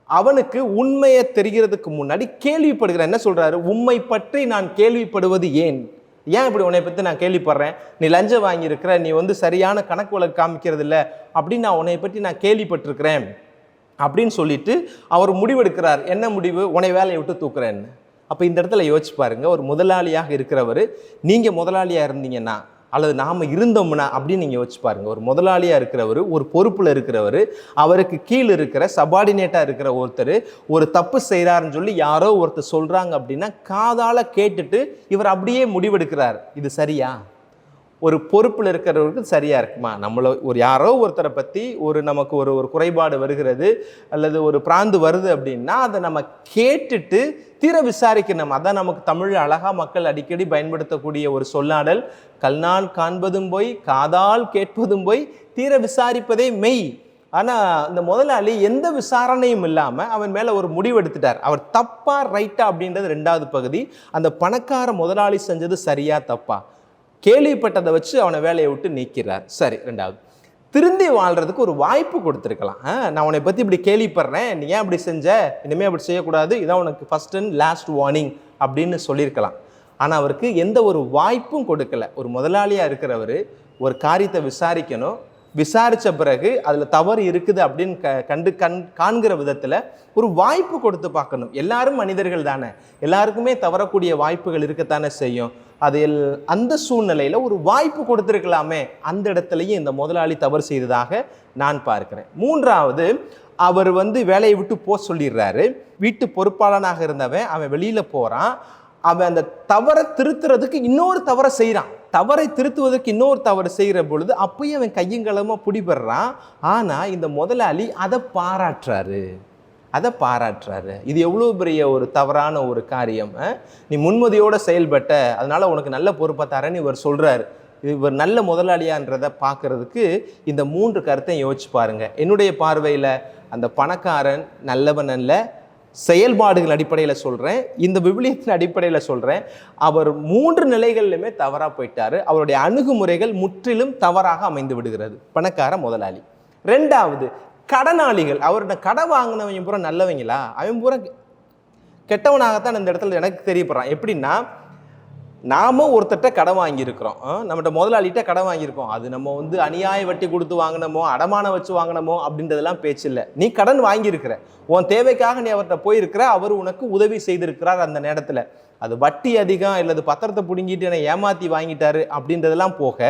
அவனுக்கு உண்மையை தெரிகிறதுக்கு முன்னாடி கேள்விப்படுகிறான். என்ன சொல்கிறாரு, உம்மை பற்றி நான் கேள்விப்படுவது ஏன் ஏன் இப்படி உன்னை பற்றி நான் கேள்விப்படுறேன், நீ லஞ்சம் வாங்கியிருக்கிற, நீ வந்து சரியான கணக்கு வழக்கு காமிக்கிறது இல்லை அப்படின்னு நான் உன்னை பற்றி நான் கேள்விப்பட்டிருக்கிறேன் அப்படின்னு சொல்லிட்டு அவர் முடிவெடுக்கிறார். என்ன முடிவு? உன்னை வேலையை விட்டு தூக்குறேன்னு. அப்போ இந்த இடத்துல யோசிச்சு பாருங்க, ஒரு முதலாளியாக இருக்கிறவர், நீங்கள் முதலாளியாக இருந்தீங்கன்னா அல்லது நாம் இருந்தோம்னா அப்படின்னு நீங்கள் யோசிச்சு பாருங்க. ஒரு முதலாளியாக இருக்கிறவர், ஒரு பொறுப்பில் இருக்கிறவர், அவருக்கு கீழே இருக்கிற சபார்டினேட்டாக இருக்கிற ஒருத்தர் ஒரு தப்பு செய்கிறாருன்னு சொல்லி யாரோ ஒருத்தர் சொல்கிறாங்க அப்படின்னா காதால் கேட்டுட்டு இவர் அப்படியே முடிவெடுக்கிறார். இது சரியா? ஒரு பொறுப்பில் இருக்கிறவருக்கு சரியாக இருக்குமா? நம்மளை ஒரு யாரோ ஒருத்தரை பற்றி நமக்கு ஒரு குறைபாடு வருகிறது அல்லது ஒரு பிராந்து வருது அப்படின்னா அதை நம்ம கேட்டுட்டு தீர விசாரிக்கணும். அதான் நமக்கு தமிழ் அழகா மக்கள் அடிக்கடி பயன்படுத்தக்கூடிய ஒரு சொல்லாடல், கண்ணால் காண்பதும் போய் காதால் கேட்பதும் போய் தீர விசாரிப்பதே மெய். ஆனால் இந்த முதலாளி எந்த விசாரணையும் இல்லாமல் அவன் மேலே ஒரு முடிவு எடுத்துட்டார். அவர் தப்பா ரைட்டா அப்படின்றது ரெண்டாவது பகுதி. அந்த பணக்கார முதலாளி செஞ்சது சரியா தப்பா? கேள்விப்பட்டதை வச்சு அவனை வேலையை விட்டு நீக்கிறார். சரி, ரெண்டாவது, திருந்தி வாழ்கிறதுக்கு ஒரு வாய்ப்பு கொடுத்துருக்கலாம். நான் உன்னை பற்றி இப்படி கேள்விப்படுறேன், நீ ஏன் அப்படி செஞ்ச, இனிமேல் அப்படி செய்யக்கூடாது, இதான் உனக்கு ஃபஸ்ட் அண்ட் லாஸ்ட் வார்னிங் அப்படின்னு சொல்லியிருக்கலாம். ஆனால் அவருக்கு எந்த ஒரு வாய்ப்பும் கொடுக்கல. ஒரு முதலாளியாக இருக்கிறவர் ஒரு காரியத்தை விசாரிக்கணும், விசாரித்த பிறகு அதில் தவறு இருக்குது அப்படின்னு காண்கிற விதத்தில் ஒரு வாய்ப்பு கொடுத்து பார்க்கணும். எல்லாரும் மனிதர்கள் தானே, எல்லாருக்குமே தவறக்கூடிய வாய்ப்புகள் இருக்கத்தானே செய்யும். அந்த சூழ்நிலையில் ஒரு வாய்ப்பு கொடுத்துருக்கலாமே. அந்த இடத்துலையும் இந்த முதலாளி தவறு செய்ததாக நான் பார்க்கிறேன். மூன்றாவது, அவர் வேலையை விட்டு போக சொல்லிடுறாரு. வீட்டு பொறுப்பாளனாக இருந்தவன் அவன் வெளியில் போகிறான். அவன் அந்த தவறை திருத்துறதுக்கு இன்னொரு தவறை செய்கிறான். தவறை திருத்துவதற்கு இன்னொரு தவறு செய்கிற பொழுது அப்பயும் அவன் கையங்களமாக பிடிபடுறான். ஆனால் இந்த முதலாளி அதை பாராட்டுறாரு. இது எவ்வளோ பெரிய ஒரு தவறான ஒரு காரியம். நீ முன்மதியோடு செயல்பட்ட, அதனால் உனக்கு நல்ல பொறுப்பை தரேன்னு இவர் சொல்கிறார். இவர் நல்ல முதலாளியான்றதை பார்க்குறதுக்கு இந்த 3 கருத்தையும் யோசிச்சு பாருங்கள். என்னுடைய பார்வையில் அந்த பணக்காரன் நல்லவன் அல்ல. செயல்பாடுகள் அடிப்படையில் சொல்கிறேன், இந்த விவிலியத்தின் அடிப்படையில் சொல்கிறேன். அவர் 3 நிலைகள்லையுமே தவறாக போயிட்டார். அவருடைய அணுகுமுறைகள் முற்றிலும் தவறாக அமைந்து விடுகிறது. பணக்கார முதலாளி. ரெண்டாவது, கடனாளிகள். அவர்கிட்ட கடன் வாங்கினவங்க பூரா நல்லவங்களா? அவன் பூரா கெட்டவனாகத்தான் இந்த இடத்துல எனக்கு தெரியப்படுறான். எப்படின்னா, நாம ஒருத்தட்ட கடன் வாங்கியிருக்கிறோம், நம்மகிட்ட முதலாளிகிட்ட கடன் வாங்கியிருக்கோம். அது நம்ம அநியாய வட்டி கொடுத்து வாங்கினமோ அடமானம் வச்சு வாங்கினமோ அப்படின்றதெல்லாம் பேச்சு இல்லை. நீ கடன் வாங்கியிருக்கிற, உன் தேவைக்காக நீ அவர்கிட்ட போயிருக்கிற, அவர் உனக்கு உதவி செய்திருக்கிறார். அந்த நேரத்தில் அது வட்டி அதிகம் அல்லது பத்திரத்தை பிடுங்கிட்டு என்னை ஏமாற்றி வாங்கிட்டாரு அப்படின்றதெல்லாம் போக,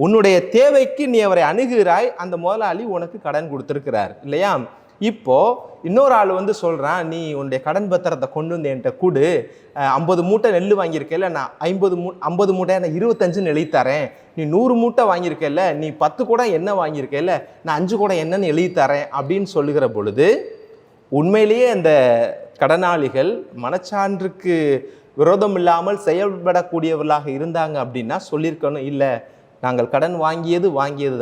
உன்னுடைய தேவைக்கு நீ அவரை அணுகுகிறாய். அந்த முதலாளி உனக்கு கடன் கொடுத்துருக்கிறார் இல்லையா? இப்போ இன்னொரு ஆள் சொல்கிறான், நீ உன்னுடைய கடன் பத்திரத்தை கொண்டு வந்து என்கிட்ட கூடு, 50 மூட்டை நெல் வாங்கியிருக்கல, நான் 50 மூட்டை நான் 25 எழுதி தரேன். நீ 100 மூட்டை வாங்கியிருக்கல, நீ 10 கூட என்ன வாங்கியிருக்கல, நான் 5 கூட என்னன்னு எழுதி தரேன் அப்படின்னு சொல்லுகிற பொழுது உண்மையிலேயே அந்த கடனாளிகள் மனச்சான்றுக்கு விரோதம் இல்லாமல் செயல்படக்கூடியவர்களாக இருந்தாங்க அப்படின்னா சொல்லியிருக்கணும், இல்லை நாங்கள் கடன் வாங்கியது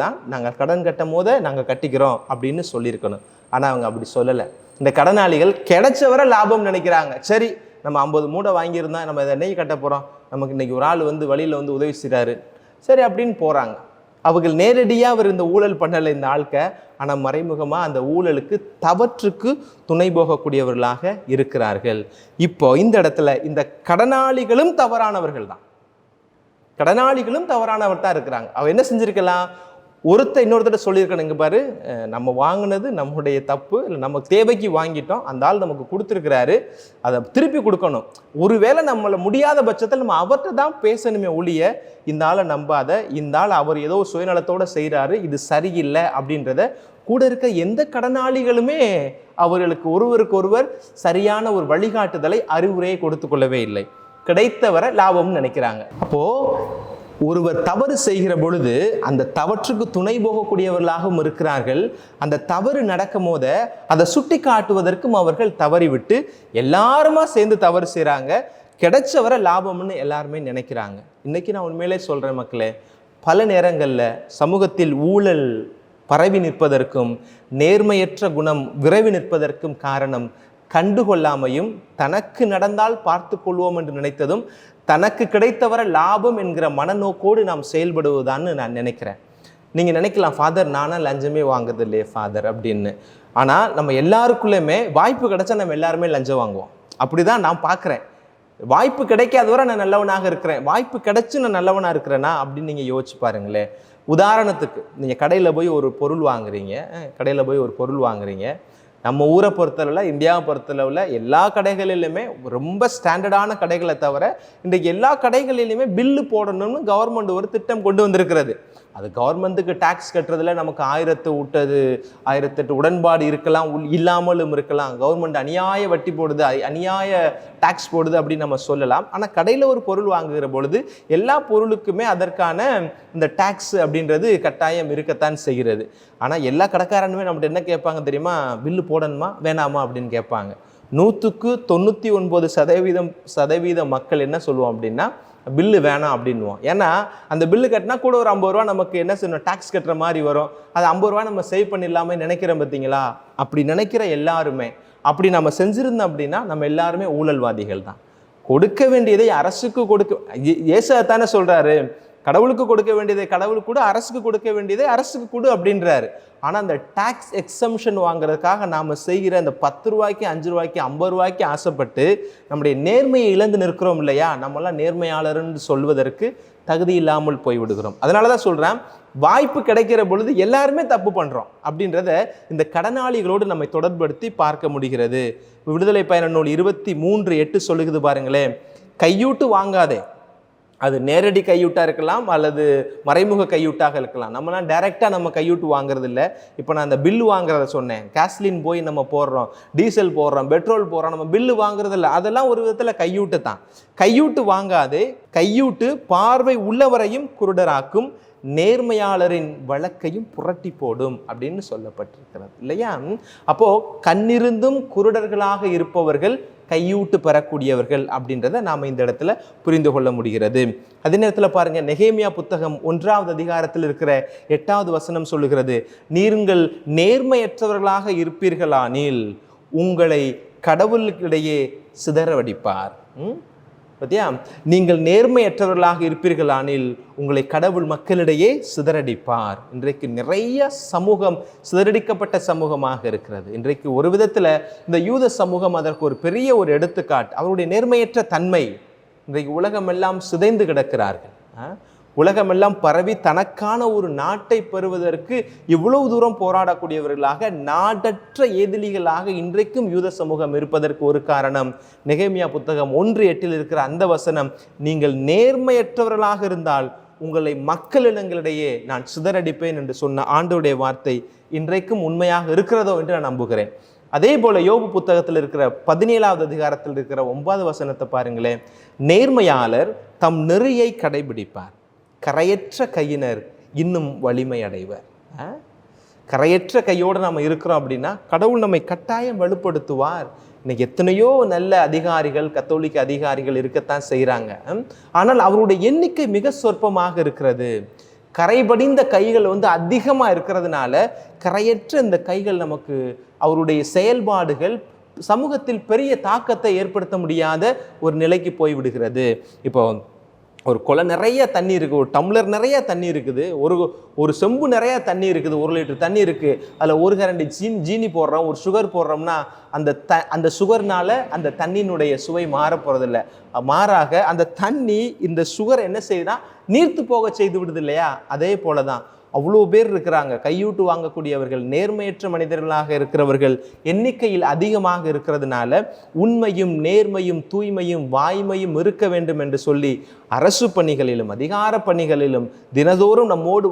தான், நாங்கள் கடன் கட்டும் போதே நாங்கள் கட்டிக்கிறோம் அப்படின்னு சொல்லியிருக்கணும். ஆனால் அவங்க அப்படி சொல்லலை. இந்த கடனாளிகள் கிடைச்சவரை லாபம் நினைக்கிறாங்க. சரி, நம்ம 50 மூட்டை வாங்கியிருந்தா நம்ம இதை நெய் கட்ட போகிறோம், நமக்கு இன்றைக்கி ஒரு ஆள் வழியில் உதவி செய்கிறாரு, சரி அப்படின்னு போகிறாங்க. அவர்கள் நேரடியாக அவர் இந்த ஊழல் பண்ணலை இந்த ஆட்க, ஆனால் மறைமுகமாக அந்த ஊழலுக்கு தவற்றுக்கு துணை போகக்கூடியவர்களாக இருக்கிறார்கள். இப்போ இந்த இடத்துல இந்த கடனாளிகளும் தவறானவர்கள் தான். இருக்கிறாங்க. அவ என்ன செஞ்சிருக்கலாம்? இன்னொருத்தட்ட சொல்லியிருக்கணும், இங்கே பாரு, நம்ம வாங்கினது நம்முடைய தப்பு, இல்லை நம்ம தேவைக்கு வாங்கிட்டோம், அந்த ஆள் நமக்கு கொடுத்துருக்கிறாரு, அதை திருப்பி கொடுக்கணும். ஒருவேளை நம்மளை முடியாத பட்சத்தில் நம்ம அவர்கிட்ட தான் பேசணுமே ஒழிய, இந்த ஆளை நம்பாத, இந்த ஆள் அவர் ஏதோ சுயநலத்தோடு செய்கிறாரு, இது சரியில்லை அப்படின்றத கூட இருக்க எந்த கடனாளிகளுமே அவர்களுக்கு ஒருவருக்கொருவர் சரியான ஒரு வழிகாட்டுதலை அறிவுரையை கொடுத்து கொள்ளவே இல்லை. கிடைத்தவரை லாபம்னு நினைக்கிறாங்க. அப்போ ஒருவர் தவறு செய்கிற பொழுது அந்த தவற்றுக்கு துணை போகக்கூடியவர்களாகவும் இருக்கிறார்கள். அந்த தவறு நடக்கும் போத அதை சுட்டி காட்டுவதற்கும் அவர்கள் தவறிவிட்டு எல்லாருமா சேர்ந்து தவறு செய்கிறாங்க. கிடைச்சவரை லாபம்னு எல்லாருமே நினைக்கிறாங்க. இன்னைக்கு நான் உண்மையிலே சொல்கிறேன் மக்களே, பல நேரங்களில் சமூகத்தில் ஊழல் பரவி நிற்பதற்கும் நேர்மையற்ற குணம் விரைவி நிற்பதற்கும் காரணம் கண்டுகொள்ளாமையும், தனக்கு நடந்தால் பார்த்து கொள்வோம் என்று நினைத்ததும், தனக்கு கிடைத்தவரை லாபம் என்கிற மனநோக்கோடு நாம் செயல்படுவதான்னு நான் நினைக்கிறேன். நீங்கள் நினைக்கலாம், ஃபாதர் நானா லஞ்சமே வாங்குறது இல்லையே ஃபாதர் அப்படின்னு. ஆனால் நம்ம எல்லாருக்குள்ளேயுமே வாய்ப்பு கிடைச்சா நம்ம எல்லாருமே லஞ்சம் வாங்குவோம். அப்படி தான் நான் பார்க்குறேன். வாய்ப்பு கிடைக்காத வரை நான் நல்லவனாக இருக்கிறேன், வாய்ப்பு கிடைச்சு நான் நல்லவனாக இருக்கிறேனா அப்படின்னு நீங்கள் யோசிச்சு பாருங்களேன். உதாரணத்துக்கு நீங்கள் கடையில் போய் ஒரு பொருள் வாங்குறீங்க, நம்ம ஊரை பொறுத்தளவில், இந்தியாவை பொறுத்தளவில் எல்லா கடைகளிலுமே ரொம்ப ஸ்டாண்டர்டான கடைகளை தவிர இன்றைக்கு எல்லா கடைகளிலுமே பில்லு போடணும்னு கவர்மெண்ட் ஒரு திட்டம் கொண்டு வந்திருக்கிறது. அது கவர்மெண்ட்டுக்கு டேக்ஸ் கட்டுறதுல நமக்கு 1008 உடன்பாடு இருக்கலாம், இல்லாமலும் இருக்கலாம். கவர்மெண்ட் அநியாய வட்டி போடுது, அநியாய டேக்ஸ் போடுது அப்படின்னு நம்ம சொல்லலாம். ஆனால் கடையில் ஒரு பொருள் வாங்குகிற பொழுது எல்லா பொருளுக்குமே அதற்கான இந்த டேக்ஸ் அப்படின்றது கட்டாயம் இருக்கத்தான் செய்கிறது. ஆனால் எல்லா கடைக்காரனுமே நம்மகிட்ட என்ன கேட்பாங்க தெரியுமா? பில்லு போடணுமா வேணாமா அப்படின்னு கேட்பாங்க. 100க்கு 99% மக்கள் என்ன சொல்லுவோம் அப்படின்னா பில்லு வேணாம் அப்படின்வோம். ஏன்னா அந்த பில்லு கட்டினா கூட ஒரு 50 ரூபா நமக்கு என்ன செய்யணும், டேக்ஸ் கட்டுற மாதிரி வரும். அது 50 ரூபா நம்ம சேவ் பண்ணிடலாமே நினைக்கிறோம் பார்த்தீங்களா? அப்படி நினைக்கிற எல்லாருமே, அப்படி நம்ம செஞ்சுருந்தோம் அப்படின்னா நம்ம எல்லாருமே ஊழல்வாதிகள் தான். கொடுக்க வேண்டியதை அரசுக்கு ஏசாத்தானே சொல்றாரு, கடவுளுக்கு கொடுக்க வேண்டியதை கடவுளுக்கு கொடு, அரசுக்கு கொடுக்க வேண்டியதை அரசுக்கு கொடு அப்படின்றாரு. ஆனால் அந்த டாக்ஸ் எக்ஸம்ஷன் வாங்குறதுக்காக நாம் செய்கிற அந்த 10 ரூபாய்க்கு 5 ரூபாய்க்கு 50 ரூபாய்க்கு ஆசைப்பட்டு நம்முடைய நேர்மையை இழந்து நிற்கிறோம் இல்லையா? நம்மளாம் நேர்மையாளர்ன்னு சொல்வதற்கு தகுதி இல்லாமல் போய்விடுகிறோம். அதனால தான் சொல்கிறேன், வாய்ப்பு கிடைக்கிற பொழுது எல்லாருமே தப்பு பண்ணுறோம் அப்படின்றத இந்த கடனாளிகளோடு நம்மை தொடர்படுத்தி பார்க்க முடிகிறது. விடுதலை பயண நூல் 23:8 சொல்லுகிறது பாருங்களேன், கையூட்டு வாங்காதே. அது நேரடி கையூட்டாக இருக்கலாம் அல்லது மறைமுக கையூட்டாக இருக்கலாம். நம்மலாம் டைரெக்டாக நம்ம கையூட்டு வாங்குறது இல்லை. இப்போ நான் அந்த பில்லு வாங்குறத சொன்னேன், கேஸ்லின் போய் நம்ம போடுறோம், டீசல் போடுறோம், பெட்ரோல் போடுறோம், நம்ம பில்லு வாங்குறது இல்லை. அதெல்லாம் ஒரு விதத்தில் கையூட்டு தான். கையூட்டு வாங்காதே, கையூட்டு பார்வை உள்ளவரையும் குருடராக்கும், நேர்மையாளரின் வழக்கையும் புரட்டி போடும் அப்படின்னு சொல்லப்பட்டிருக்கிறது இல்லையா? அப்போ கண்ணிருந்தும் குருடர்களாக இருப்பவர்கள் கையூட்டு பெறக்கூடியவர்கள் அப்படின்றத நாம் இந்த இடத்துல புரிந்து கொள்ள முடிகிறது. அதே நேரத்தில் பாருங்க, நெகேமியா புத்தகம் 1வது அதிகாரத்தில் இருக்கிற 8வது வசனம் சொல்லுகிறது, நீங்கள் நேர்மையற்றவர்களாக இருப்பீர்களானில் உங்களை கடவுளுக்கிடையே சிதறவடிப்பார். பத்தியா, நீங்கள் நேர்மையற்றவர்களாக இருப்பீர்களானில் உங்களை கடவுள் மக்களிடையே சிதறடிப்பார். இன்றைக்கு நிறைய சமூகம் சிதறடிக்கப்பட்ட சமூகமாக இருக்கிறது. இன்றைக்கு ஒரு விதத்தில் இந்த யூத சமூகம் அதற்கு ஒரு பெரிய ஒரு எடுத்துக்காட்டு. அவருடைய நேர்மையற்ற தன்மை. இன்றைக்கு உலகமெல்லாம் சிதைந்து கிடக்கிறார்கள். உலகமெல்லாம் பரவி தனக்கான ஒரு நாட்டை பெறுவதற்கு இவ்வளவு தூரம் போராடக்கூடியவர்களாக, நாடற்ற எதிரிகளாக இன்றைக்கும் யூத சமூகம் இருப்பதற்கு ஒரு காரணம் நெகேமியா புத்தகம் 1:8 இருக்கிற அந்த வசனம், நீங்கள் நேர்மையற்றவர்களாக இருந்தால் உங்களை மக்களிடங்களிடையே நான் சிதறடிப்பேன் என்று சொன்ன ஆண்டவருடைய வார்த்தை இன்றைக்கும் உண்மையாக இருக்கிறதோ என்று நான் நம்புகிறேன். அதே போல யோபு புத்தகத்தில் இருக்கிற 17வது அதிகாரத்தில் இருக்கிற 9வது வசனத்தை பாருங்களேன், நேர்மையாளர் தம் நெறியை கடைபிடிப்பார், கரையற்ற கையினர் இன்னும் வலிமை அடைவர். கரையற்ற கையோடு நாம் இருக்கிறோம் அப்படின்னா கடவுள் நம்மை கட்டாயம் வலுப்படுத்துவார். இன்னைக்கு எத்தனையோ நல்ல அதிகாரிகள், கத்தோலிக்க அதிகாரிகள் இருக்கத்தான் செய்கிறாங்க. ஆனால் அவருடைய எண்ணிக்கை மிக சொற்பமாக இருக்கிறது. கரைபடிந்த கைகள் அதிகமாக இருக்கிறதுனால கரையற்ற இந்த கைகள் நமக்கு அவருடைய செயல்பாடுகள் சமூகத்தில் பெரிய தாக்கத்தை ஏற்படுத்த முடியாத ஒரு நிலைக்கு போய்விடுகிறது. இப்போ ஒரு குளம் நிறைய தண்ணி இருக்குது, ஒரு டம்ளர் நிறைய தண்ணி இருக்குது, ஒரு செம்பு நிறைய தண்ணி இருக்குது, 1 லிட்டர் தண்ணி இருக்குது, அதில் 1 கரண்டி ஜீனி போடுறோம், ஒரு சுகர் போடுறோம்னா அந்த சுகர்னால அந்த தண்ணியினுடைய சுவை மாற போகிறதில்ல. மாறாக அந்த தண்ணி இந்த சுகர் என்ன செய்யுதுன்னா நீர்த்து போக செய்து விடுது இல்லையா? அதே போல தான் அவ்வளோ பேர் இருக்கிறாங்க. கையூட்டு வாங்கக்கூடியவர்கள், நேர்மையற்ற மனிதர்களாக இருக்கிறவர்கள் எண்ணிக்கையில் அதிகமாக இருக்கிறதுனால உண்மையும் நேர்மையும் தூய்மையும் வாய்மையும் இருக்க வேண்டும் என்று சொல்லி அரசு பணிகளிலும் அதிகார பணிகளிலும் தினதோறும் நம்மோடு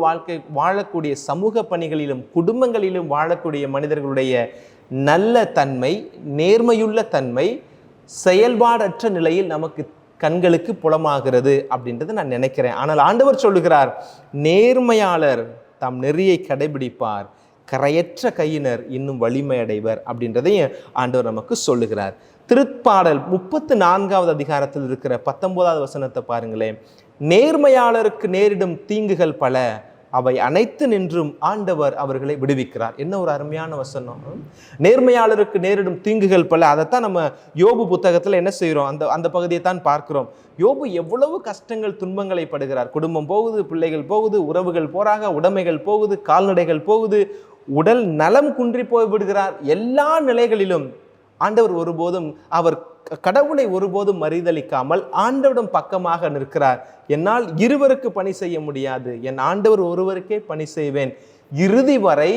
வாழக்கூடிய சமூக பணிகளிலும் குடும்பங்களிலும் வாழக்கூடிய மனிதர்களுடைய நல்ல தன்மை, நேர்மையுள்ள தன்மை செயல்பாடற்ற நிலையில் நமக்கு கண்களுக்கு புலமாகிறது அப்படின்றத நான் நினைக்கிறேன். ஆனால் ஆண்டவர் சொல்லுகிறார், நேர்மையாளர் தாம் நெறியை கடைபிடிப்பார், கரையற்ற கையினர் இன்னும் வலிமை அடைவர் அப்படின்றதையும் ஆண்டவர் நமக்கு சொல்லுகிறார். திருப்பாடல் 34வது அதிகாரத்தில் இருக்கிற 19வது வசனத்தை பாருங்களேன், நேர்மையாளருக்கு நேரிடும் தீங்குகள் பல, அவை அனைத்து நின்றும் ஆண்டவர் அவர்களை விடுவிக்கிறார். என்ன ஒரு அருமையான வசனம். நேர்மையாளருக்கு நேரிடும் தீங்குகள் பல, அதைத்தான் நம்ம யோபு புத்தகத்தில் என்ன செய்கிறோம், அந்த பகுதியை தான் பார்க்கிறோம். யோபு எவ்வளவு கஷ்டங்கள் துன்பங்களை படுகிறார். குடும்பம் போகுது, பிள்ளைகள் போகுது, உறவுகள் போறாங்க, உடைமைகள் போகுது, கால்நடைகள் போகுது, உடல் நலம் குன்றி போய்விடுகிறார். எல்லா நிலைகளிலும் ஆண்டவர் ஒருபோதும் அவர் கடவுளை ஒருபோதும் மறுதலிக்காமல் ஆண்டவரிடம் பக்கமாக நிற்கிறார். என்னால் இருவருக்கு பணி செய்ய முடியாது, என் ஆண்டவர் ஒருவருக்கே பணி செய்வேன். இறுதி வரை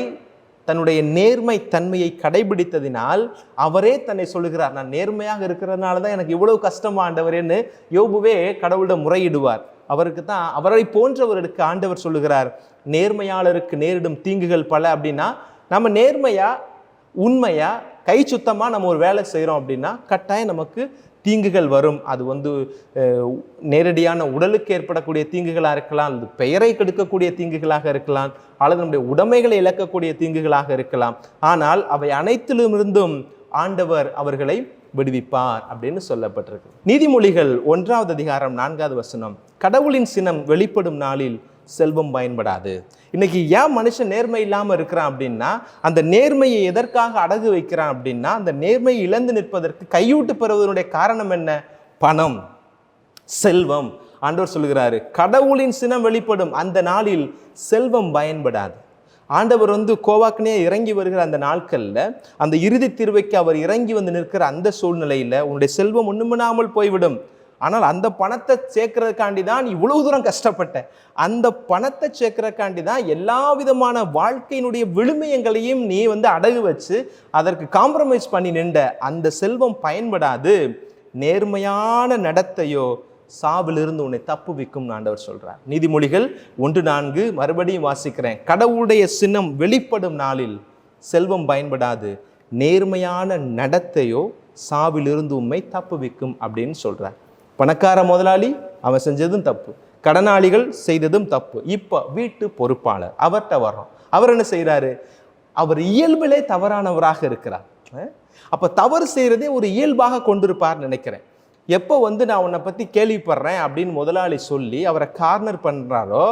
தன்னுடைய நேர்மை தன்மையை கடைபிடித்ததினால் அவரே தன்னை சொல்லுகிறார், நான் நேர்மையாக இருக்கிறதுனால தான் எனக்கு இவ்வளவு கஷ்டம் ஆண்டவரேன்னு யோபுவே கடவுளிடம் முறையிடுவார். அவருக்கு தான் அவரை போன்றவருக்கு ஆண்டவர் சொல்லுகிறார், நேர்மையாளருக்கு நேரிடும் தீங்குகள் பல. அப்படின்னா நம்ம நேர்மையா உண்மையா கை சுத்தமா நம்ம ஒரு வேலை செய்கிறோம் அப்படின்னா கட்டாயம் நமக்கு தீங்குகள் வரும். அது நேரடியான உடலுக்கு ஏற்படக்கூடிய தீங்குகளாக இருக்கலாம், அல்லது பெயரை கெடுக்கக்கூடிய தீங்குகளாக இருக்கலாம், அல்லது நம்முடைய உடைமைகளை இழக்கக்கூடிய தீங்குகளாக இருக்கலாம். ஆனால் அவை அனைத்திலுமிருந்தும் ஆண்டவர் அவர்களை விடுவிப்பார் அப்படின்னு சொல்லப்பட்டிருக்கு. நீதிமொழிகள் 1ஆம் அதிகாரம் 4ஆவது வசனம், கடவுளின் சினம் வெளிப்படும் நாளில் செல்வம் பயன்படாது. இன்னைக்கு ஏன் மனுஷன் நேர்மை இல்லாமல் இருக்கிறான் அப்படின்னா, அந்த நேர்மையை எதற்காக அடகு வைக்கிறான் அப்படின்னா, அந்த நேர்மையை இழந்து நிற்பதற்கு கையூட்டு பெறுவதனுடைய காரணம் என்ன? பணம், செல்வம். ஆண்டவர் சொல்லுகிறாரு, கடவுளின் சினம் வெளிப்படும் அந்த நாளில் செல்வம் பயன்படாது. ஆண்டவர் கோவாக்கினே இறங்கி வருகிற அந்த நாட்களில், அந்த இறுதி தீர்வைக்கு அவர் இறங்கி வந்து நிற்கிற அந்த சூழ்நிலையில் உன்னுடைய செல்வம் ஒண்ணுமில்லாமல் போய்விடும். ஆனால் அந்த பணத்தை சேர்க்கறதுக்காண்டி தான் இவ்வளவு தூரம் கஷ்டப்பட்டேன், அந்த பணத்தை சேர்க்கறதுக்காண்டி தான் எல்லா விதமான வாழ்க்கையினுடைய விழுமியங்களையும் நீ அடகு வச்சு அதற்கு காம்ப்ரமைஸ் பண்ணி நின்ற அந்த செல்வம் பயன்படாது. நேர்மையான நடத்தையோ சாவிலிருந்து உன்னை தப்புவிக்கும் ஆண்டவர் சொல்றார். நீதிமொழிகள் 1:4 மறுபடியும் வாசிக்கிறேன், கடவுளுடைய சினம் வெளிப்படும் நாளில் செல்வம் பயன்படாது, நேர்மையான நடத்தையோ சாவிலிருந்து உண்மை தப்புவிக்கும் அப்படின்னு சொல்றார். பணக்கார முதலாளி அவன் செஞ்சதும் தப்பு, கடனாளிகள் செய்ததும் தப்பு. இப்போ வீட்டு பொறுப்பாளர் அவர்கிட்ட வர்றோம், அவர் என்ன செய்கிறாரு? அவர் இயல்பிலே தவறானவராக இருக்கிறார். அப்போ தவறு செய்கிறதே ஒரு இயல்பாக கொண்டிருப்பார்னு நினைக்கிறேன். எப்போ நான் உன்னை பற்றி கேள்விப்படுறேன் அப்படின்னு முதலாளி சொல்லி அவரை கார்னர் பண்ணுறாரோ,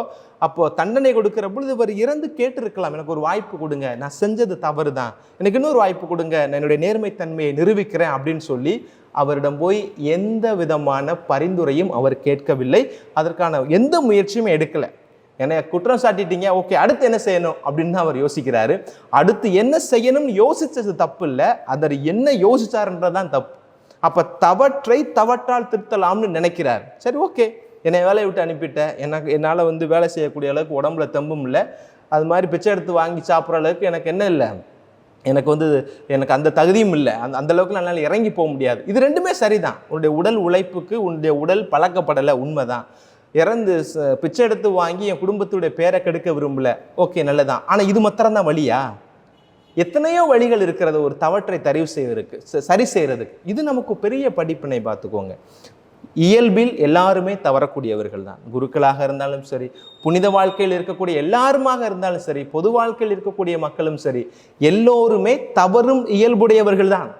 அப்போ தண்டனை கொடுக்கிற பொழுது இவர் இறந்து கேட்டிருக்கலாம், எனக்கு ஒரு வாய்ப்பு கொடுங்க, நான் செஞ்சது தவறு தான், எனக்கு இன்னொரு வாய்ப்பு கொடுங்க, நான் என்னுடைய நேர்மைத்தன்மையை நிரூபிக்கிறேன் அப்படின்னு சொல்லி அவரிடம் போய் எந்த விதமான பரிந்துரையும் அவர் கேட்கவில்லை, அதற்கான எந்த முயற்சியும் எடுக்கலை. என்னை குற்றம் சாட்டிட்டீங்க, ஓகே அடுத்து என்ன செய்யணும் அப்படின்னு தான் அவர் யோசிக்கிறாரு. அடுத்து என்ன செய்யணும்னு யோசிச்சது தப்பு இல்லை, அதர் என்ன யோசிச்சாருன்றதான் தப்பு. அப்போ தவற்றை தவற்றால் திருத்தலாம்னு நினைக்கிறார். சரி ஓகே, என்னை வேலையை விட்டு அனுப்பிட்டேன், என்னால் வேலை செய்யக்கூடிய அளவுக்கு உடம்புல தெம்பும் இல்லை, அது மாதிரி பிச்சை எடுத்து வாங்கி சாப்பிட்ற அளவுக்கு எனக்கு என்ன இல்லை, எனக்கு அந்த தகுதியும் இல்லை, அந்த அளவுக்கு என்னால் இறங்கி போக முடியாது. இது ரெண்டுமே சரிதான். உன்னுடைய உடல் உழைப்புக்கு உன்னுடைய உடல் பழக்கப்படலை, உண்மைதான். இறந்து பிச்சை எடுத்து வாங்கி என் குடும்பத்துடைய பேரை கெடுக்க விரும்பல, ஓகே நல்லதான். ஆனால் இது மாத்திரம்தான் வழியா? எத்தனையோ வழிகள் இருக்கிறது ஒரு தவற்றை சரி செய்யறதுக்கு. இது நமக்கு பெரிய படிப்பினை. பார்த்துக்கோங்க, இயல்பில் எல்லாருமே தவறக்கூடியவர்கள் தான். குருக்களாக இருந்தாலும் சரி, புனித வாழ்க்கையில் இருக்கக்கூடிய எல்லாருமாக இருந்தாலும் சரி, பொது வாழ்க்கையில் இருக்கக்கூடிய மக்களும் சரி, எல்லோருமே தவறும் இயல்புடையவர்கள் தான்.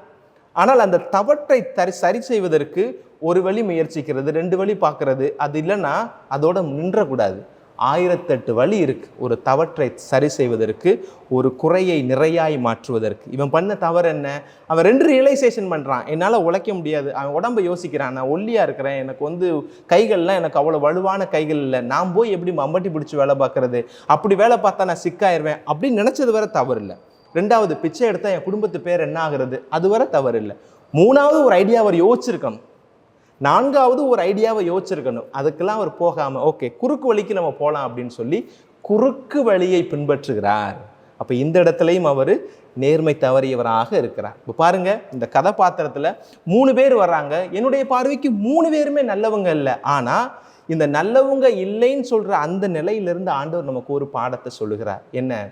ஆனால் அந்த தவற்றை சரி செய்வதற்கு ஒரு வழி முயற்சிக்கிறது, 2 வழி பார்க்கறது, அது இல்லைன்னா அதோட நின்றக்கூடாது. 1008 வழி இருக்கு ஒரு தவற்றை சரி செய்வதற்கு, ஒரு குறையை நிறையாய் மாற்றுவதற்கு. இவன் பண்ண தவறு என்ன? அவன் 2 ரியலைசேஷன் பண்ணுறான். என்னால் உழைக்க முடியாது, அவன் உடம்பை யோசிக்கிறான், நான் ஒல்லியாக இருக்கிறேன், எனக்கு கைகள்லாம் எனக்கு அவ்வளோ வலுவான கைகள் இல்லை, நான் போய் எப்படி மம்பட்டி பிடிச்சி வேலை பார்க்கறது, அப்படி வேலை பார்த்தா நான் சிக்காயிருவேன் அப்படின்னு நினச்சது வரை தவறு இல்லை. 2வது, பிச்சை எடுத்தால் என் குடும்பத்து பேர் என்ன ஆகுறது, அது வரை தவறு இல்லை. 3வது, ஒரு ஐடியா அவர் யோசிச்சிருக்கணும். 4வது, ஒரு ஐடியாவை யோசிச்சிருக்கணும். அதுக்கெல்லாம் அவர் போகாமல் ஓகே குறுக்கு வழிக்கு நம்ம போகலாம் அப்படின்னு சொல்லி குறுக்கு வழியை பின்பற்றுகிறார். அப்போ இந்த இடத்துலையும் அவர் நேர்மை தவறியவராக இருக்கிறார். இப்போ பாருங்க, இந்த கதாபாத்திரத்தில் 3 பேர் வர்றாங்க. என்னுடைய பார்வைக்கு 3 பேருமே நல்லவங்க இல்லை. ஆனால் இந்த நல்லவங்க இல்லைன்னு சொல்கிற அந்த நிலையிலிருந்து ஆண்டவர் நமக்கு ஒரு பாடத்தை சொல்லுகிறார். என்ன?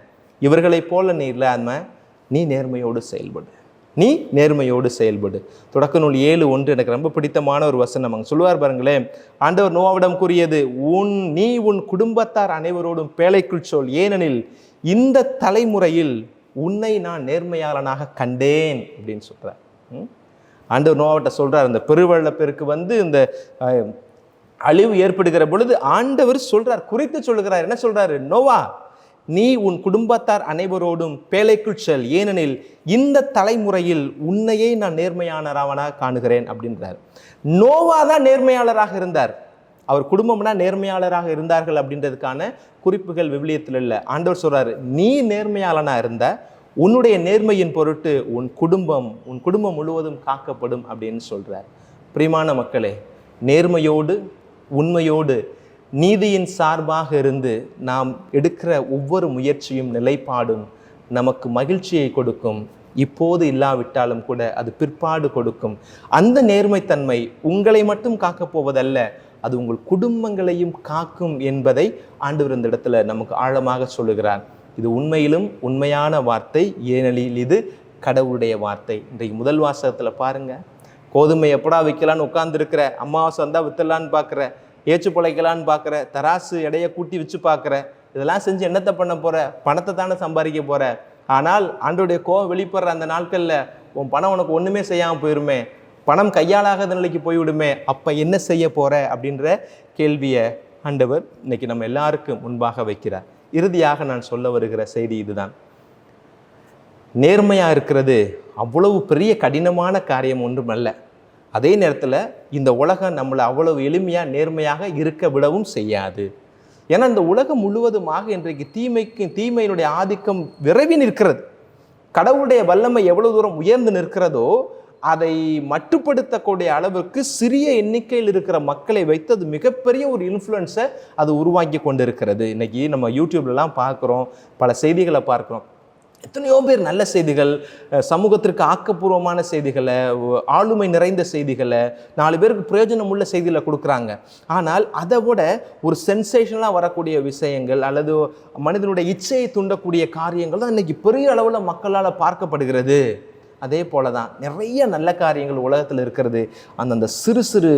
இவர்களை போல நீ இல்லாமல் நீ நேர்மையோடு செயல்படு, நீ நேர்மையோடு செயல்படு. தொடக்க நூல் 7:1 எனக்கு ரொம்ப பிடித்தமான ஒரு வசனம். அங்கே சொல்லுவார் பாருங்களேன், ஆண்டவர் நோவாவிடம் கூறியது, நீ உன் குடும்பத்தார் அனைவரோடும் பேழைக்குள் சொல், ஏனெனில் இந்த தலைமுறையில் உன்னை நான் நேர்மையாளனாக கண்டேன் அப்படின்னு சொல்றார். ஆண்டவர் நோவாவிட்ட சொல்றார், இந்த பெருவெள்ள பெருக்கு இந்த அழிவு ஏற்படுகிற பொழுது ஆண்டவர் சொல்றார், குறித்து சொல்லுகிறார். என்ன சொல்றாரு? நோவா, நீ உன் குடும்பத்தார் அனைவரோடும் பேழைக்குள் செல், ஏனெனில் இந்த தலைமுறையில் உன்னையே நான் நேர்மையாளராக காணுகிறேன் அப்படின்றார். நோவா தான் நேர்மையாளராக இருந்தார், அவர் குடும்பம்னா நேர்மையாளராக இருந்தார்கள் அப்படின்றதுக்கான குறிப்புகள் விவிலியத்தில் இல்லை. ஆண்டவர் சொல்றாரு, நீ நேர்மையாளனா இருந்த உன்னுடைய நேர்மையின் பொருட்டு உன் குடும்பம் முழுவதும் காக்கப்படும் அப்படின்னு சொல்கிறார். பிரியமான மக்களே, நேர்மையோடு உண்மையோடு நீதியின் சார்பாக இருந்து நாம் எடுக்கிற ஒவ்வொரு முயற்சியும் நிலைப்பாடும் நமக்கு மகிழ்ச்சியை கொடுக்கும். இப்போது இல்லாவிட்டாலும் கூட அது பிற்பாடு கொடுக்கும். அந்த நேர்மைத்தன்மை உங்களை மட்டும் காக்கப் போவதல்ல, அது உங்கள் குடும்பங்களையும் காக்கும் என்பதை ஆண்டவர் இந்த இடத்துல நமக்கு ஆழமாக சொல்லுகிறார். இது உண்மையிலும் உண்மையான வார்த்தை, ஏனெனில் இது கடவுளுடைய வார்த்தை. இன்றைக்கு முதல் வாசகத்தில் பாருங்க, கோதுமை எப்படா வைக்கலான்னு உட்கார்ந்துருக்கிற, அமாவாசை வந்தால் வித்தலான்னு பார்க்குற, ஏச்சு பிழைக்கலான்னு பார்க்குற, தராசு எடையை கூட்டி வச்சு பார்க்குற, இதெல்லாம் செஞ்சு என்னத்தை பண்ண போகிற? பணத்தை தானே சம்பாதிக்க போகிற. ஆனால் ஆண்டவருடைய கோபம் வெளிப்படுற அந்த நாட்களில் உன் பணம் உனக்கு ஒன்றுமே செய்யாமல் போயிருமே, பணம் கையாளாகாத நிலைக்கு போய்விடுமே, அப்போ என்ன செய்ய போகிற அப்படின்ற கேள்வியை ஆண்டவர் இன்னைக்கு நம்ம எல்லாருக்கும் முன்பாக வைக்கிறார். இறுதியாக நான் சொல்ல வருகிற செய்தி இதுதான். நேர்மையாக இருக்கிறது அவ்வளவு பெரிய கடினமான காரியம் ஒன்றுமல்ல. அதே நேரத்தில் இந்த உலகம் நம்மளை அவ்வளவு எளிமையாக நேர்மையாக இருக்க விடவும் செய்யாது. ஏன்னா இந்த உலகம் முழுவதுமாக இன்றைக்கு தீமையினுடைய ஆதிக்கம் விரைவி நிற்கிறது. கடவுளுடைய வல்லமை எவ்வளவு தூரம் உயர்ந்து நிற்கிறதோ அதை மட்டுப்படுத்தக்கூடிய அளவுக்கு சிறிய எண்ணிக்கையில் இருக்கிற மக்களை வைத்து அது மிகப்பெரிய ஒரு இன்ஃப்ளூயன்ஸை அது உருவாக்கி கொண்டு இருக்கிறது. இன்னைக்கு நம்ம யூடியூப்லலாம் பார்க்குறோம், பல செய்திகளை பார்க்குறோம். எத்தனையோ பேர் நல்ல செய்திகள், சமூகத்திற்கு ஆக்கப்பூர்வமான செய்திகளை, ஆளுமை நிறைந்த செய்திகளை, 4 பேருக்கு பிரயோஜனம் உள்ள செய்திகளை கொடுக்குறாங்க. ஆனால் அதை விட ஒரு சென்சேஷனலாக வரக்கூடிய விஷயங்கள் அல்லது மனிதனுடைய இச்சையை தூண்டக்கூடிய காரியங்கள் தான் இன்றைக்கி பெரிய அளவில் மக்களால் பார்க்கப்படுகிறது. அதே போல தான் நிறைய நல்ல காரியங்கள் உலகத்தில் இருக்கிறது. அந்தந்த சிறு சிறு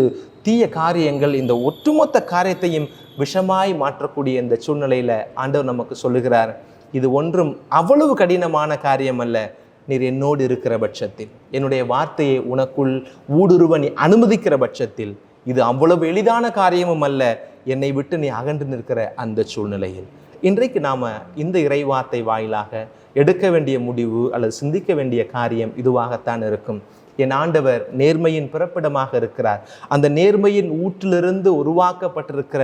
தீய காரியங்கள் இந்த ஒட்டுமொத்த காரியத்தையும் விஷமாய் மாற்றக்கூடிய இந்த சூழ்நிலையில் ஆண்டவர் நமக்கு சொல்லுகிறார், இது ஒன்றும் அவ்வளவு கடினமான காரியம் அல்ல. நீர் என்னோடு இருக்கிற பட்சத்தில், என்னுடைய வார்த்தையை உனக்குள் ஊடுருவ நீ அனுமதிக்கிற பட்சத்தில் இது அவ்வளவு எளிதான காரியமும் அல்ல. என்னை விட்டு நீ அகன்று நிற்கிற அந்த சூழ்நிலையில் இன்றைக்கு நாம் இந்த இறைவார்த்தை வாயிலாக எடுக்க வேண்டிய முடிவு அல்லது சிந்திக்க வேண்டிய காரியம் இதுவாகத்தான் இருக்கும். என் ஆண்டவர் நேர்மையின் பிறப்பிடமாக இருக்கிறார். அந்த நேர்மையின் ஊற்றிலிருந்து உருவாக்கப்பட்டிருக்கிற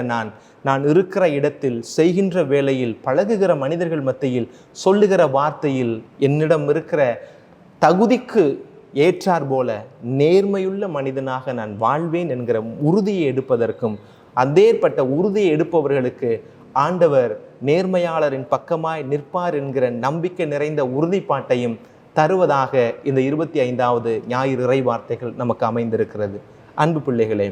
நான் இருக்கிற இடத்தில், செய்கின்ற வேளையில், பழகுகிற மனிதர்கள் மத்தியில், சொல்லுகிற வார்த்தையில் என்னிடம் இருக்கிற தகுதிக்கு ஏற்றார் போல நேர்மையுள்ள மனிதனாக நான் வாழ்வேன் என்கிற உறுதியை எடுப்பதற்கும், அதேற்பட்ட உறுதியை எடுப்பவர்களுக்கு ஆண்டவர் நேர்மையாளரின் பக்கமாய் நிற்பார் என்கிற நம்பிக்கை நிறைந்த உறுதிப்பாட்டையும் தருவதாக இந்த 25வது ஞாயிறு இறை வார்த்தைகள் நமக்கு அமைந்திருக்கிறது. அன்பு பிள்ளைகளே,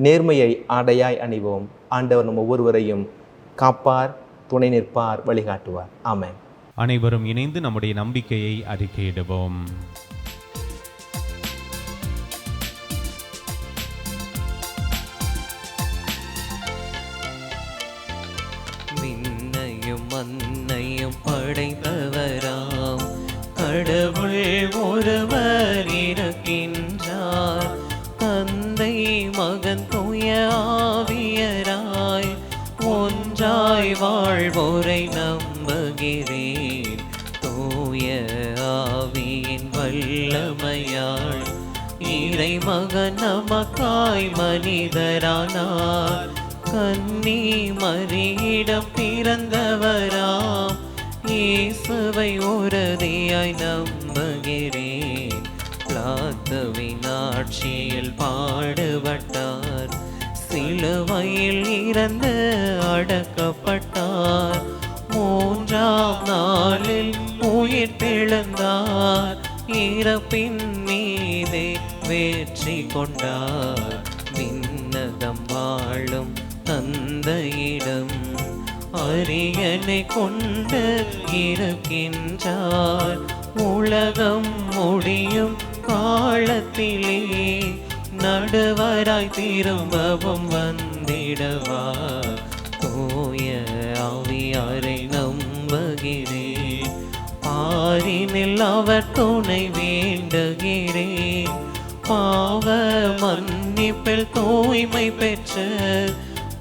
நேர்மையை ஆடையாய் அணிவோம். ஆண்டவர் நம் ஒவ்வொருவரையும் காப்பார், துணை நிற்பார், வழிகாட்டுவார். ஆமென். அனைவரும் இணைந்து நம்முடைய நம்பிக்கையை அறிக்கையிடுவோம். விண்ணையும் மண்ணையும் படைத்தவராம் கடவுள் ஒருவர் இருக்கின்றார். தந்தை மகன் தூய ஆவியராய் ஒன்றாய் வாழ்வோரை நம்புகிறேன். தூய ஆவியின் வல்லமையால் இறைமகன் நமக்காய் மனிதரானார். கன்னி மரியிடம் பிறந்தவராம் இயேசுவை உறுதியாய் நம்புகிறேன். பிலாத்துவின் ஆட்சியில் பாடுபட்டார், சிலுவையில் இறந்து அடக்கப்பட்டார். 3ஆம் நாளில் உயிர் தெழுந்தார், இறப்பின் மீதே வெற்றி கொண்டார். விண்ணகம் வாழும் தந்தையிடம் அரியணை கொண்டு இருக்கின்றார். உலகம் முடியும் காலத்திலே நடுவராய் திரும்பவும் வந்திடுவார். தூய ஆவியாரை நம்புகிறேன், பாரினில் அவர் துணை வேண்டுகிறேன். பாவ மன்னிப்பில் தூய்மை பெற்று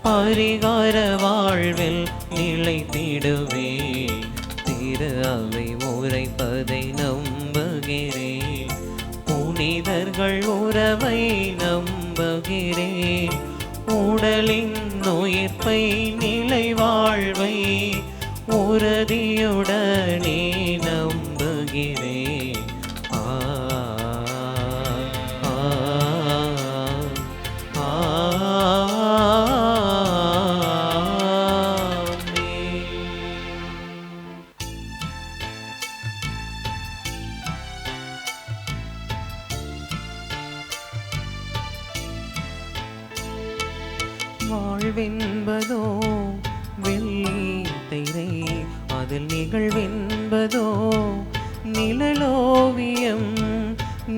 பரிகார வாழ்வில் நிலைத்திடுவேன். திரு அவை உரைப்பதை நம்புகிறேன், புனிதர்கள் உறவை நம்புகிறேன். உடலின் உயிர்ப்பை நிலை வாழ்வை உறுதியுடனே நம்புகிறேன். வாழ்கிறேன். வாழ்வென்பதோ வெள்ளி திரை, அதில் நிகழ்வென்பதோ நிழலோவியம்.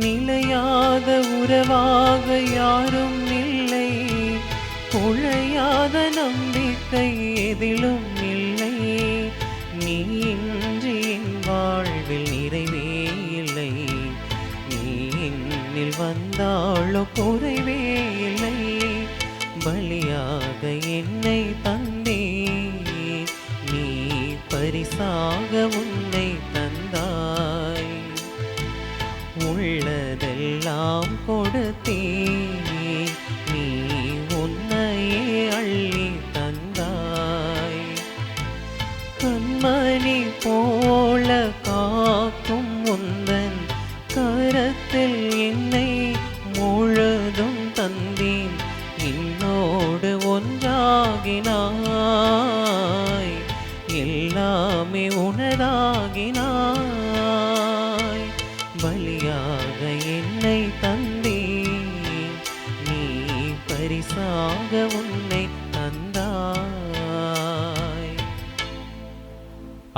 நிலையாத உறவாக யாரும் இல்லை, குழையாத நம்பிக்கை எதிலும் இல்லை. நீ இன்றி என் வாழ்வில் நிறைவே இல்லை, நீ என்னில் வந்தாலோ குறைவே இல்லை. பலியாக என்னை தந்தே, நீ பரிசாக உன்னை தந்தாய். உள்ளதெல்லாம் கொடுத்தே, நீ உன்னையே அள்ளி தந்தாய். கண்மணி போல காக்கும் உந்தன் கரத்தில் என்னை முழுதும் தந்தேன். என்னோடு ஒன்றாகினாய், எல்லாமே உனதாகினாய். பலியாக என்னை தந்தே, நீ பரிசாக உன்னை தந்தாய்.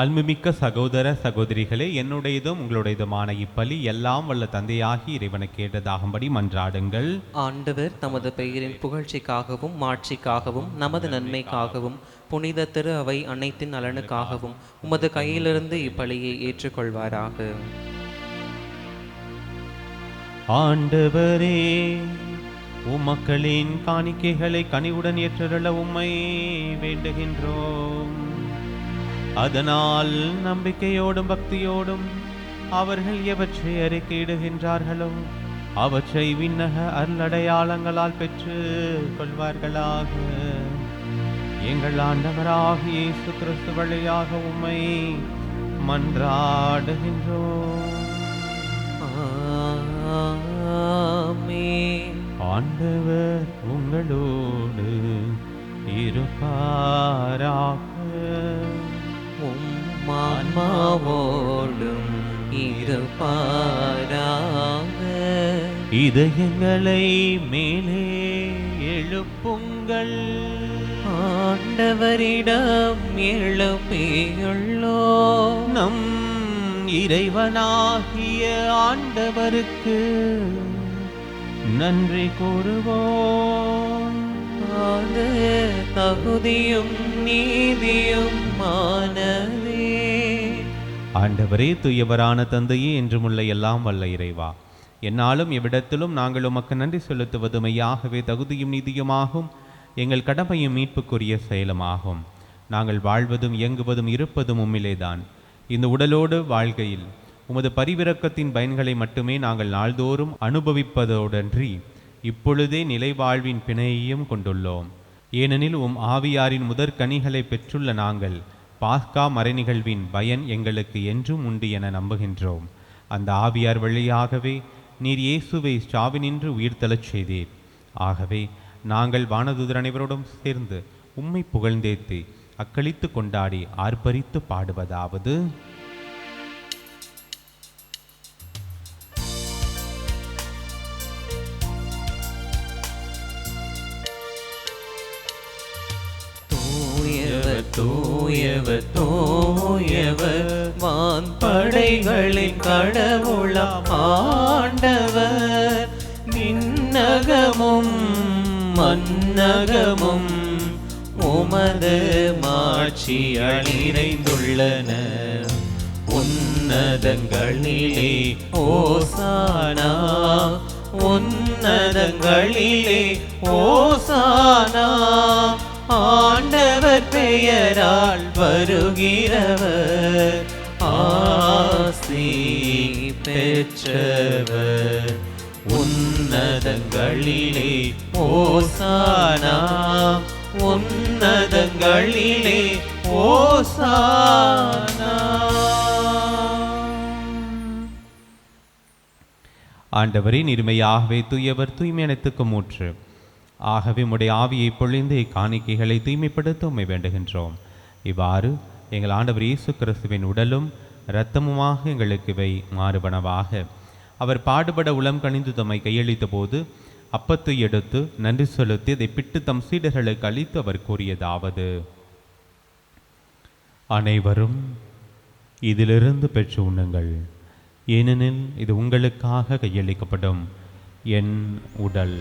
அன்புமிக்க சகோதர சகோதரிகளே, என்னுடையதும் உங்களுடையதுமான இப்பலி எல்லாம் வல்ல தந்தையாகி இறைவனை கேட்டதாகும்படி மன்றாடுங்கள். ஆண்டவர் தமது பெயரின் புகழ்ச்சிக்காகவும் மாட்சிக்காகவும் நமது நன்மைக்காகவும் புனித திரு அவை அனைத்தின் நலனுக்காகவும் உமது கையிலிருந்து இப்பலியை ஏற்றுக்கொள்வாராக. ஆண்டவரே, உம்மக்களின் காணிக்கைகளை கனிவுடன் ஏற்றருள உம்மை வேண்டுகின்றோம். அதனால் நம்பிக்கையோடும் பக்தியோடும் அவர்கள் எவற்றை அறிக்கையிடுகின்றார்களோ அவற்றை விண்ணக அருளடையாளங்களால் பெற்று கொள்வார்களாக. எங்கள் ஆண்டவராகிய இயேசு கிறிஸ்து வழியாக உம்மை மன்றாடுகின்றோம். ஆமென். ஆண்டவர் உங்களோடு இருப்பாராக. உம் ஆன்மாவோடும் இருப்பாராக. இதயங்களை மேலே எழுப்புங்கள். ஆண்டவரிடம் எழுப்பியுள்ளோம். நம் இறைவனாகிய ஆண்டவருக்கு நன்றி கூறுவோம். அது தகுதியும் நீதியும் மானவே. ஆண்டவரே, தூயவரான தந்தையே, என்றுமுள்ள எல்லாம் வல்ல இறைவா, என்னாலும் எவ்விடத்திலும் நாங்கள் உமக்கு நன்றி செலுத்துவது மெய்யாகவே தகுதியும் நீதியுமாகும், எங்கள் கடமையும் மீட்புக்குரிய செயலுமாகும். நாங்கள் வாழ்வதும் இயங்குவதும் இருப்பதும் உம்மிலேதான். இந்த உடலோடு வாழ்கையில் உமது பரிவிரக்கத்தின் பயன்களை மட்டுமே நாங்கள் நாள்தோறும் அனுபவிப்பதோடன்றி இப்பொழுதே நிலை வாழ்வின் பிணையையும் கொண்டுள்ளோம். ஏனெனில் உம் ஆவியாரின் முதற்கனிகளை பெற்றுள்ள நாங்கள் பாஸ்கா மறைநிகழ்வின் பயன் எங்களுக்கு என்றும் உண்டு என நம்புகின்றோம். அந்த ஆவியார் வழியாகவே நீர் இயேசுவை சாவினின்று உயிர்த்தெழச் செய்தீர். ஆகவே நாங்கள் வானதூதர் அனைவரோடும் சேர்ந்து உம்மை புகழ்ந்தேத்தி அக்களித்து கொண்டாடி ஆர்ப்பரித்து பாடுவதாவது: தூயவர் தூயவர் வான்படைகளின் கடவுளாம் ஆண்டவர். விண்ணகமும் மன்னகமும் உமது மாட்சியால் நிறைந்துள்ளன. உன்னதங்களிலே ஓசானா, உன்னதங்களிலே ஓசானா. ஆண்டவர் பெயரால் வருகிறவர் ஆசி பெற்றவர். உன்னதங்களிலே ஓசானா, உன்னதங்களிலே ஓசானா. ஆண்டவரே, நீர்மையாகவே தூயவர், தூய்மை அனைத்துக்கும் ஊற்று. ஆகவே உம்முடைய ஆவியை பொழிந்து இக்காணிக்கைகளை தூய்மைப்படுத்த உம்மை வேண்டுகின்றோம். இவ்வாறு எங்கள் ஆண்டவர் இயேசு கிறிஸ்துவின் உடலும் இரத்தமுமாக எங்களுக்கு இவை மாறுபனவாக. அவர் பாடுபட உளம் கனிந்து தம்மை கையளித்த போது அப்பத்தை எடுத்து நன்றி செலுத்தி அதை பிட்டு தம் சீடர்களுக்கு அளித்து அவர் கூறியதாவது: அனைவரும் இதிலிருந்து பெற்று உண்ணுங்கள், ஏனெனில் இது உங்களுக்காக கையளிக்கப்படும் என் உடல்.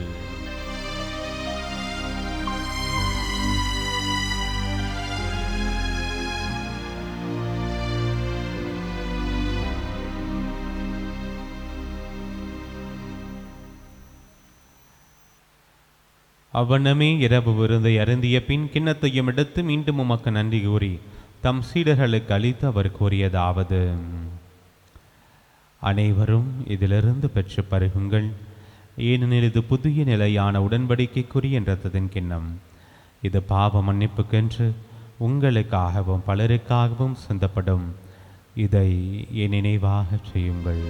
அவ்வண்ணமே இரவு விருந்தை அருந்திய பின் கிண்ணத்தையும் எடுத்து மீண்டும் உமக்கு நன்றி கூறி தம் சீடர்களுக்கு அளித்து அவர் கூறியதாவது: அனைவரும் இதிலிருந்து பெற்று பருகுங்கள், ஏனெனில் இது புதிய நிலையான உடன்படிக்கைக்குரிய இரத்தத்தின் கிண்ணம். இது பாவ மன்னிப்புக்கென்று உங்களுக்காகவும் பலருக்காகவும் சிந்தப்படும். இதை என் நினைவாக செய்யுங்கள்.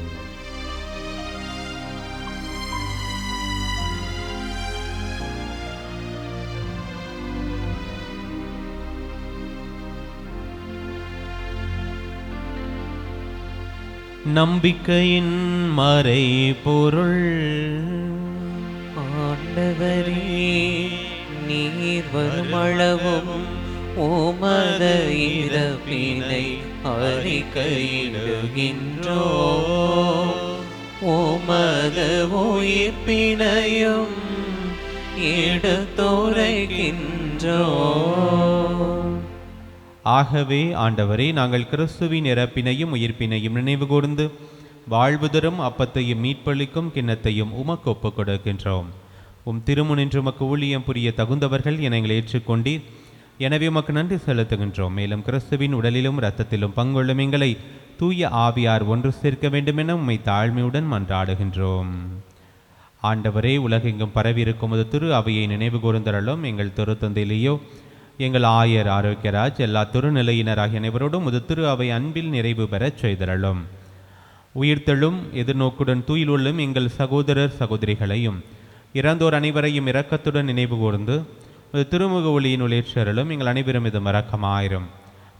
நம்பிக்கையின் மறை பொருள். ஆண்டவரே, நீர் வருமளவும் உமது இறப்பினை அறிக்கையிடுகின்றோம், உமது உயிர்ப்பினையும் எடுத்துரைக்கின்றோம். ஆகவே ஆண்டவரே, நாங்கள் கிறிஸ்துவின் இறப்பினையும் உயிர்ப்பினையும் நினைவு கூர்ந்து வாழ்வு தரும் அப்பத்தையும் மீட்பளிக்கும் கிண்ணத்தையும் உமக்கு ஒப்புக் கொடுக்கின்றோம். உம் திருமுனின்று உமக்கு ஊழியம் புரிய தகுந்தவர்கள் என எங்களை ஏற்றுக்கொண்டீர். எனவே உமக்கு நன்றி செலுத்துகின்றோம். மேலும் கிறிஸ்துவின் உடலிலும் இரத்தத்திலும் பங்கொள்ளும் எங்களை தூய ஆவியார் ஒன்று சேர்க்க வேண்டும் என உம்மை தாழ்மையுடன் மன்றாடுகின்றோம். ஆண்டவரே, உலகெங்கும் பரவியிருக்கும் ஒரு திரு அவையை நினைவு கூர்ந்தருளும். எங்கள் திருத்தந்தையிலேயோ எங்கள் ஆயர் ஆரோக்கியராஜ் எல்லா திருநிலையினராகிய அனைவரோடும் ஒரு திரு அவை அன்பில் நிறைவு பெறச் செய்தருளும். உயிர்த்தெழும் எதிர்நோக்குடன் தூயிலுள்ளும் எங்கள் சகோதரர் சகோதரிகளையும் இறந்தோர் அனைவரையும் இரக்கத்துடன் நினைவு கூர்ந்து ஒரு திருமுக ஒளியின் உலேற்றருளும். எங்கள் அனைவரும் இது மறக்கமாயிரும்.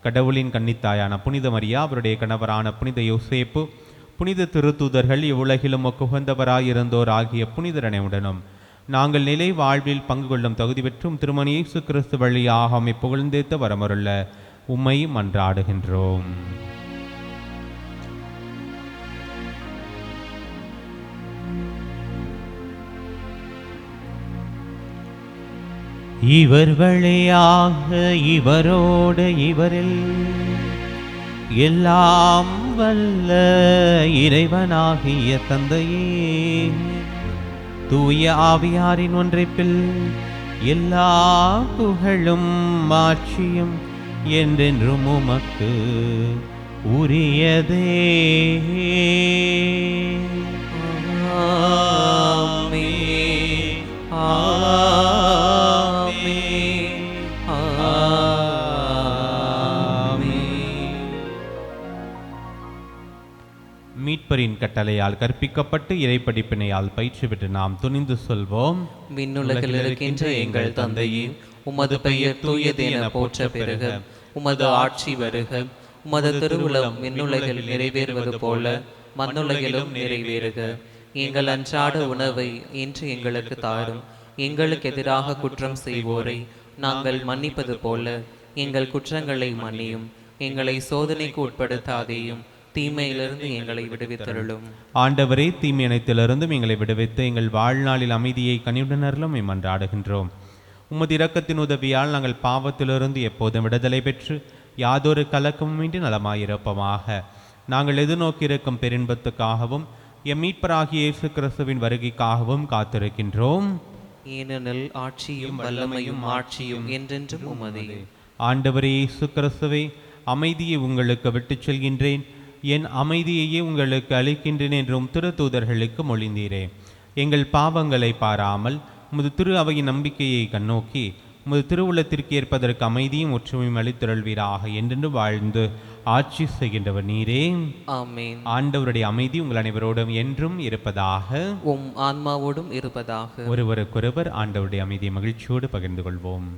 கடவுளின் கன்னித்தாயான புனித மரியா, அவருடைய கணவரான புனித யோசேப்பு, புனித திருத்தூதர்கள், இவ்வுலகிலும் ஒக்குகந்தவராயிருந்தோர் ஆகிய புனிதர் அனைவருடனும் நாங்கள் நிலை வாழ்வில் பங்கு கொள்ளும் தகுதி பெற்றும் திருமணி இயேசு கிறிஸ்து வழியாக உம்மை புகழ்ந்தேத்த வரமருள்ள உம்மை மன்றாடுகின்றோம். இவர் வழியாக இவரோடு இவரில் எல்லாம் வல்ல இறைவனாகிய தந்தையே, தூய ஆவியாரின் ஒன்றைப்பில் எல்லா புகழும் மாட்சியும் என்றென்றும் உமக்கு உரியதே. ஆமென், ஆமென், ஆமென். மீட்பரின் கட்டளையால் கற்பிக்கப்பட்டு இறைப்படிப்பினையால் பயிற்சி பெற்று நாம் துணிந்து சொல்வோம்: விண்ணுலகில் இருக்கின்ற எங்கள் தந்தையே, உமது பெயர் தூயது என போற்ற பெறுக. உமது ஆட்சி வருக. உமது திருவுளம் விண்ணுலகில் நிறைவேறுவது போல மண்ணுலகிலும் நிறைவேறுக. எங்கள் அன்றாட உணவை இன்று எங்களுக்கு தாரும். எங்களுக்கு எதிராக குற்றம் செய்வோரை நாங்கள் மன்னிப்பது போல எங்கள் குற்றங்களை மன்னியும். எங்களை சோதனைக்கு உட்படுத்தாதேயும், தீமையிலிருந்து எங்களை விடுவித்தருளும். ஆண்டவரே, தீமை அனைத்திலிருந்தும் எங்களை விடுவித்து எங்கள் வாழ்நாளில் அமைதியை கனிவுடனர்களும் மன்றாடுகின்றோம். உமது இரக்கத்தின் உதவியால் நாங்கள் பாவத்திலிருந்து எப்போதும் விடுதலை பெற்று யாதொரு கலக்கமுமின்றி நலமாயிருப்போமாக. நாங்கள் எதிர்நோக்கியிருக்கும் பெருன்பத்துக்காகவும் எம் மீட்பராகிய இயேசு கிறிஸ்துவின் வருகைக்காகவும் காத்திருக்கின்றோம். ஏனெனில் ஆட்சியும் வல்லமையும் ஆட்சியும் என்றென்றும் உமதே. ஆண்டவரே இயேசு கிறிஸ்துவே, அமைதியை உங்களுக்கு விட்டுச் செல்கின்றேன், என் அமைதியையே உங்களுக்கு அளிக்கின்றேன் என்றும் திருத்தூதர்களுக்கு மொழிந்தீரே. எங்கள் பாவங்களை பாராமல் உமது திரு அவையின் நம்பிக்கையை கண்ணோக்கி உமது திருவுள்ளத்திற்கு ஏற்பதற்கு அமைதியும் ஒற்றுமையும் அளித்திருள்வீராக என்றென்று வாழ்ந்து ஆட்சி செய்கின்றவர் நீரே. ஆமென். ஆண்டவருடைய அமைதி உங்கள் அனைவரோடும் என்றும் இருப்பதாக. உம் ஆன்மாவோடும் இருப்பதாக. ஒருவருக்கொருவர் ஆண்டவருடைய அமைதியை மகிழ்ச்சியோடு பகிர்ந்து கொள்வோம்.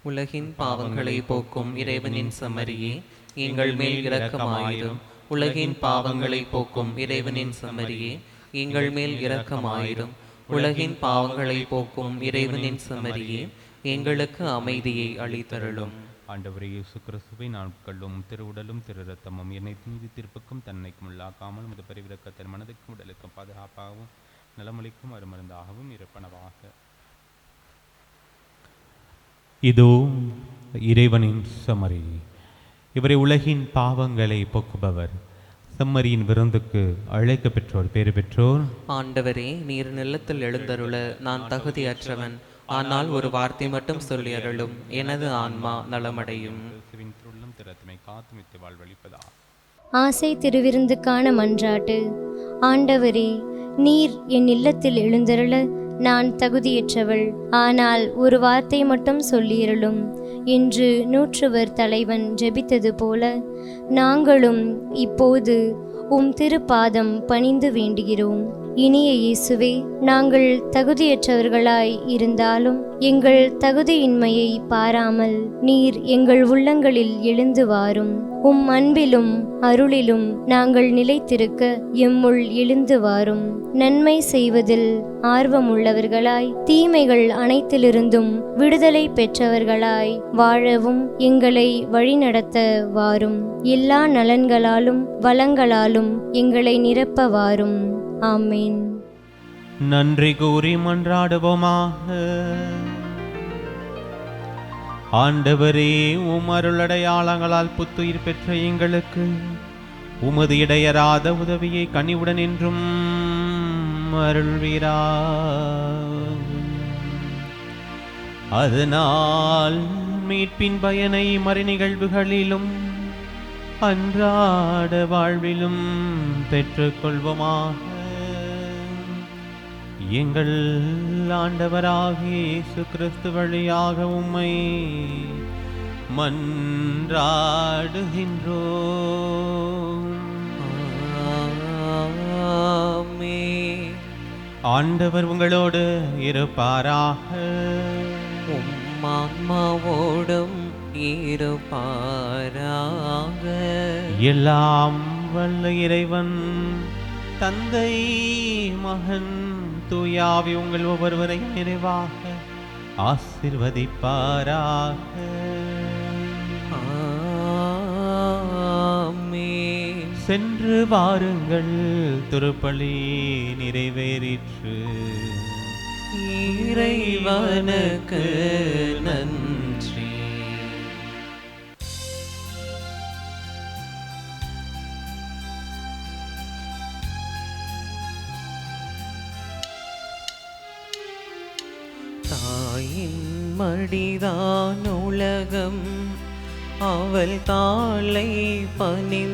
உலகின் பாவங்களை போக்கும் இறைவனின் செம்மறியே, எங்கள் மேல் இரக்கமாயிரும். உலகின் பாவங்களை போக்கும் இறைவனின் செம்மறியே, எங்கள் மேல் இரக்கமாயிரும். உலகின் பாவங்களை போக்கும் இறைவனின் செம்மறியே, எங்களுக்கு அமைதியை அளித்தருளும். ஆண்டவரே இயேசு கிறிஸ்துவை நாட்களும் திருவுடலும் திரு ரத்தமும் என்னை நீதி தீர்ப்புக்கும் தன்னைக்கும் உள்ளாக்காமல் உமது பரிவிரக்கத்தின் மனதுக்கும் உடலுக்கும் பாதுகாப்பாகவும் நலமளிக்கும் அருமருந்தாகவும் இருப்பனவாக. இதோ இறைவனின் செம்மறி, இவரை உலகின் பாவங்களை போக்குபவர். செம்மறியின் விருந்துக்கு அழைக்க பெற்றோர் பேறு பெற்றோர். ஆண்டவரே, நீர் நிலத்தில் எழுந்தருள நான் தகுதியற்றவன். ஆனால் ஒரு வார்த்தை மட்டும் சொல்லி அருளும், எனது ஆன்மா நலமடையும். காத்துமித்து வாழ்வழிப்பதா. ஆசை திருவிருந்துக்கான மன்றாட்டு. ஆண்டவரே, நீர் என் இல்லத்தில் எழுந்தருள நான் தகுதியற்றவள். ஆனால் ஒரு வார்த்தை மட்டும் சொல்லியருளும் என்று நூற்றுவர் தலைவன் ஜெபித்தது போல நாங்களும் இப்போது உம் திருப்பாதம் பணிந்து வேண்டுகிறோம். இனிய இயேசுவே, நாங்கள் தகுதியற்றவர்களாய் இருந்தாலும் எங்கள் தகுதியின்மையை பாராமல் நீர் எங்கள் உள்ளங்களில் எழுந்து வாரும். உம் அன்பிலும் அருளிலும் நாங்கள் நிலைத்திருக்க எம்முள் எழுந்து வாரும். நன்மை செய்வதில் ஆர்வமுள்ளவர்களாய் தீமைகள் அனைத்திலிருந்தும் விடுதலை பெற்றவர்களாய் வாழவும் எங்களை வழிநடத்த வாரும். எல்லா நலன்களாலும் வளங்களாலும் எங்களை நிரப்ப வாரும். ஆமென். நன்றி கூறி மன்றாடுவோமாக. ஆண்டவரே, உம் அருளடையாளங்களால் புத்துயிர் பெற்ற எங்களுக்கு உமது இடையராத உதவியை கனிவுடன் என்றும் அருள்வீரா. அதனால் மீட்பின் பயனை மறை நிகழ்வுகளிலும் அன்றாட வாழ்விலும் பெற்றுக்கொள்வோமாக. எங்கள் ஆண்டவராகிய இயேசு கிறிஸ்து வழியாக உம்மை மன்றாடுகின்றோம். ஆமென். ஆண்டவர் உங்களோடு இருப்பாராக. உம் ஆன்மாவோடும் இருப்பாராக. எல்லாம் வல்ல இறைவன் தந்தை, மகன், தூயாவி உங்கள் ஒவ்வொருவரையும் நிறைவாக ஆசீர்வதிப்பாராக. ஆமென். சென்று வாருங்கள், திருப்பலி நிறைவேறிற்று. இறைவனுக்கு நன்றி. தாயின் மடிதான் உலகம், அவள் தாளை பணிந்திடுவோம்.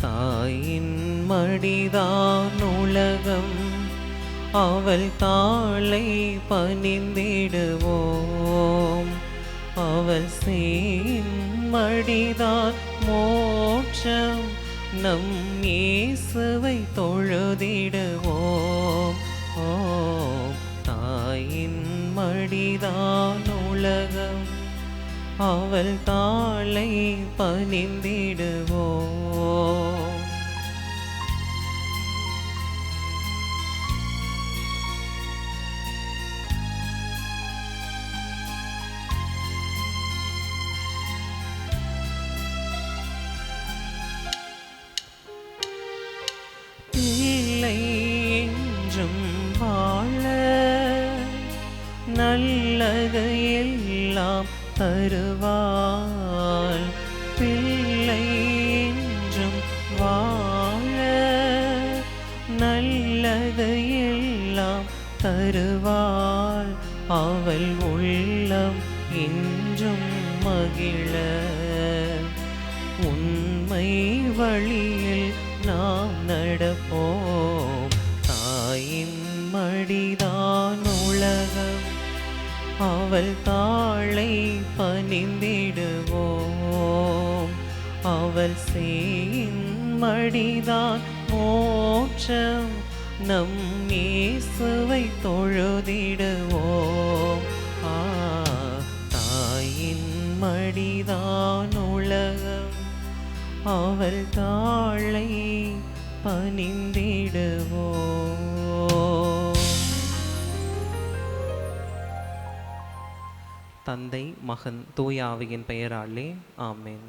தாயின் மடிதான் உலகம், அவள் தாளை பணிந்திடுவோம். அவள் மடிதான் மோட்சம், நம் இயேசுவை தொழுதிடுவோம். தாயின் மடிதான் உலகம், அவள் தாளை பணிந்திடுவோம். பிள்ளை என்றும் வாழ நல்லது எல்லாம் தருவாள். பிள்ளை என்றும் வாழ நல்லது எல்லாம் தருவாள். அவள் உள்ளம் என்றும் மகிழ உண்மை வழியில் நாம் நடப்போம். தாயின் மடிதான் உலகம், அவள் தாளை பணிந்திடுவோம். அவள் சேயின் மடிதான் மோட்சம், நம் இயேசுவை தொழுதிடுவோம். தாயின் மடிதான் உலகம், அவள் தாளை பணிந்திடுவோம். தந்தை, மகன், தூய ஆவியின் பெயராலே ஆமென்.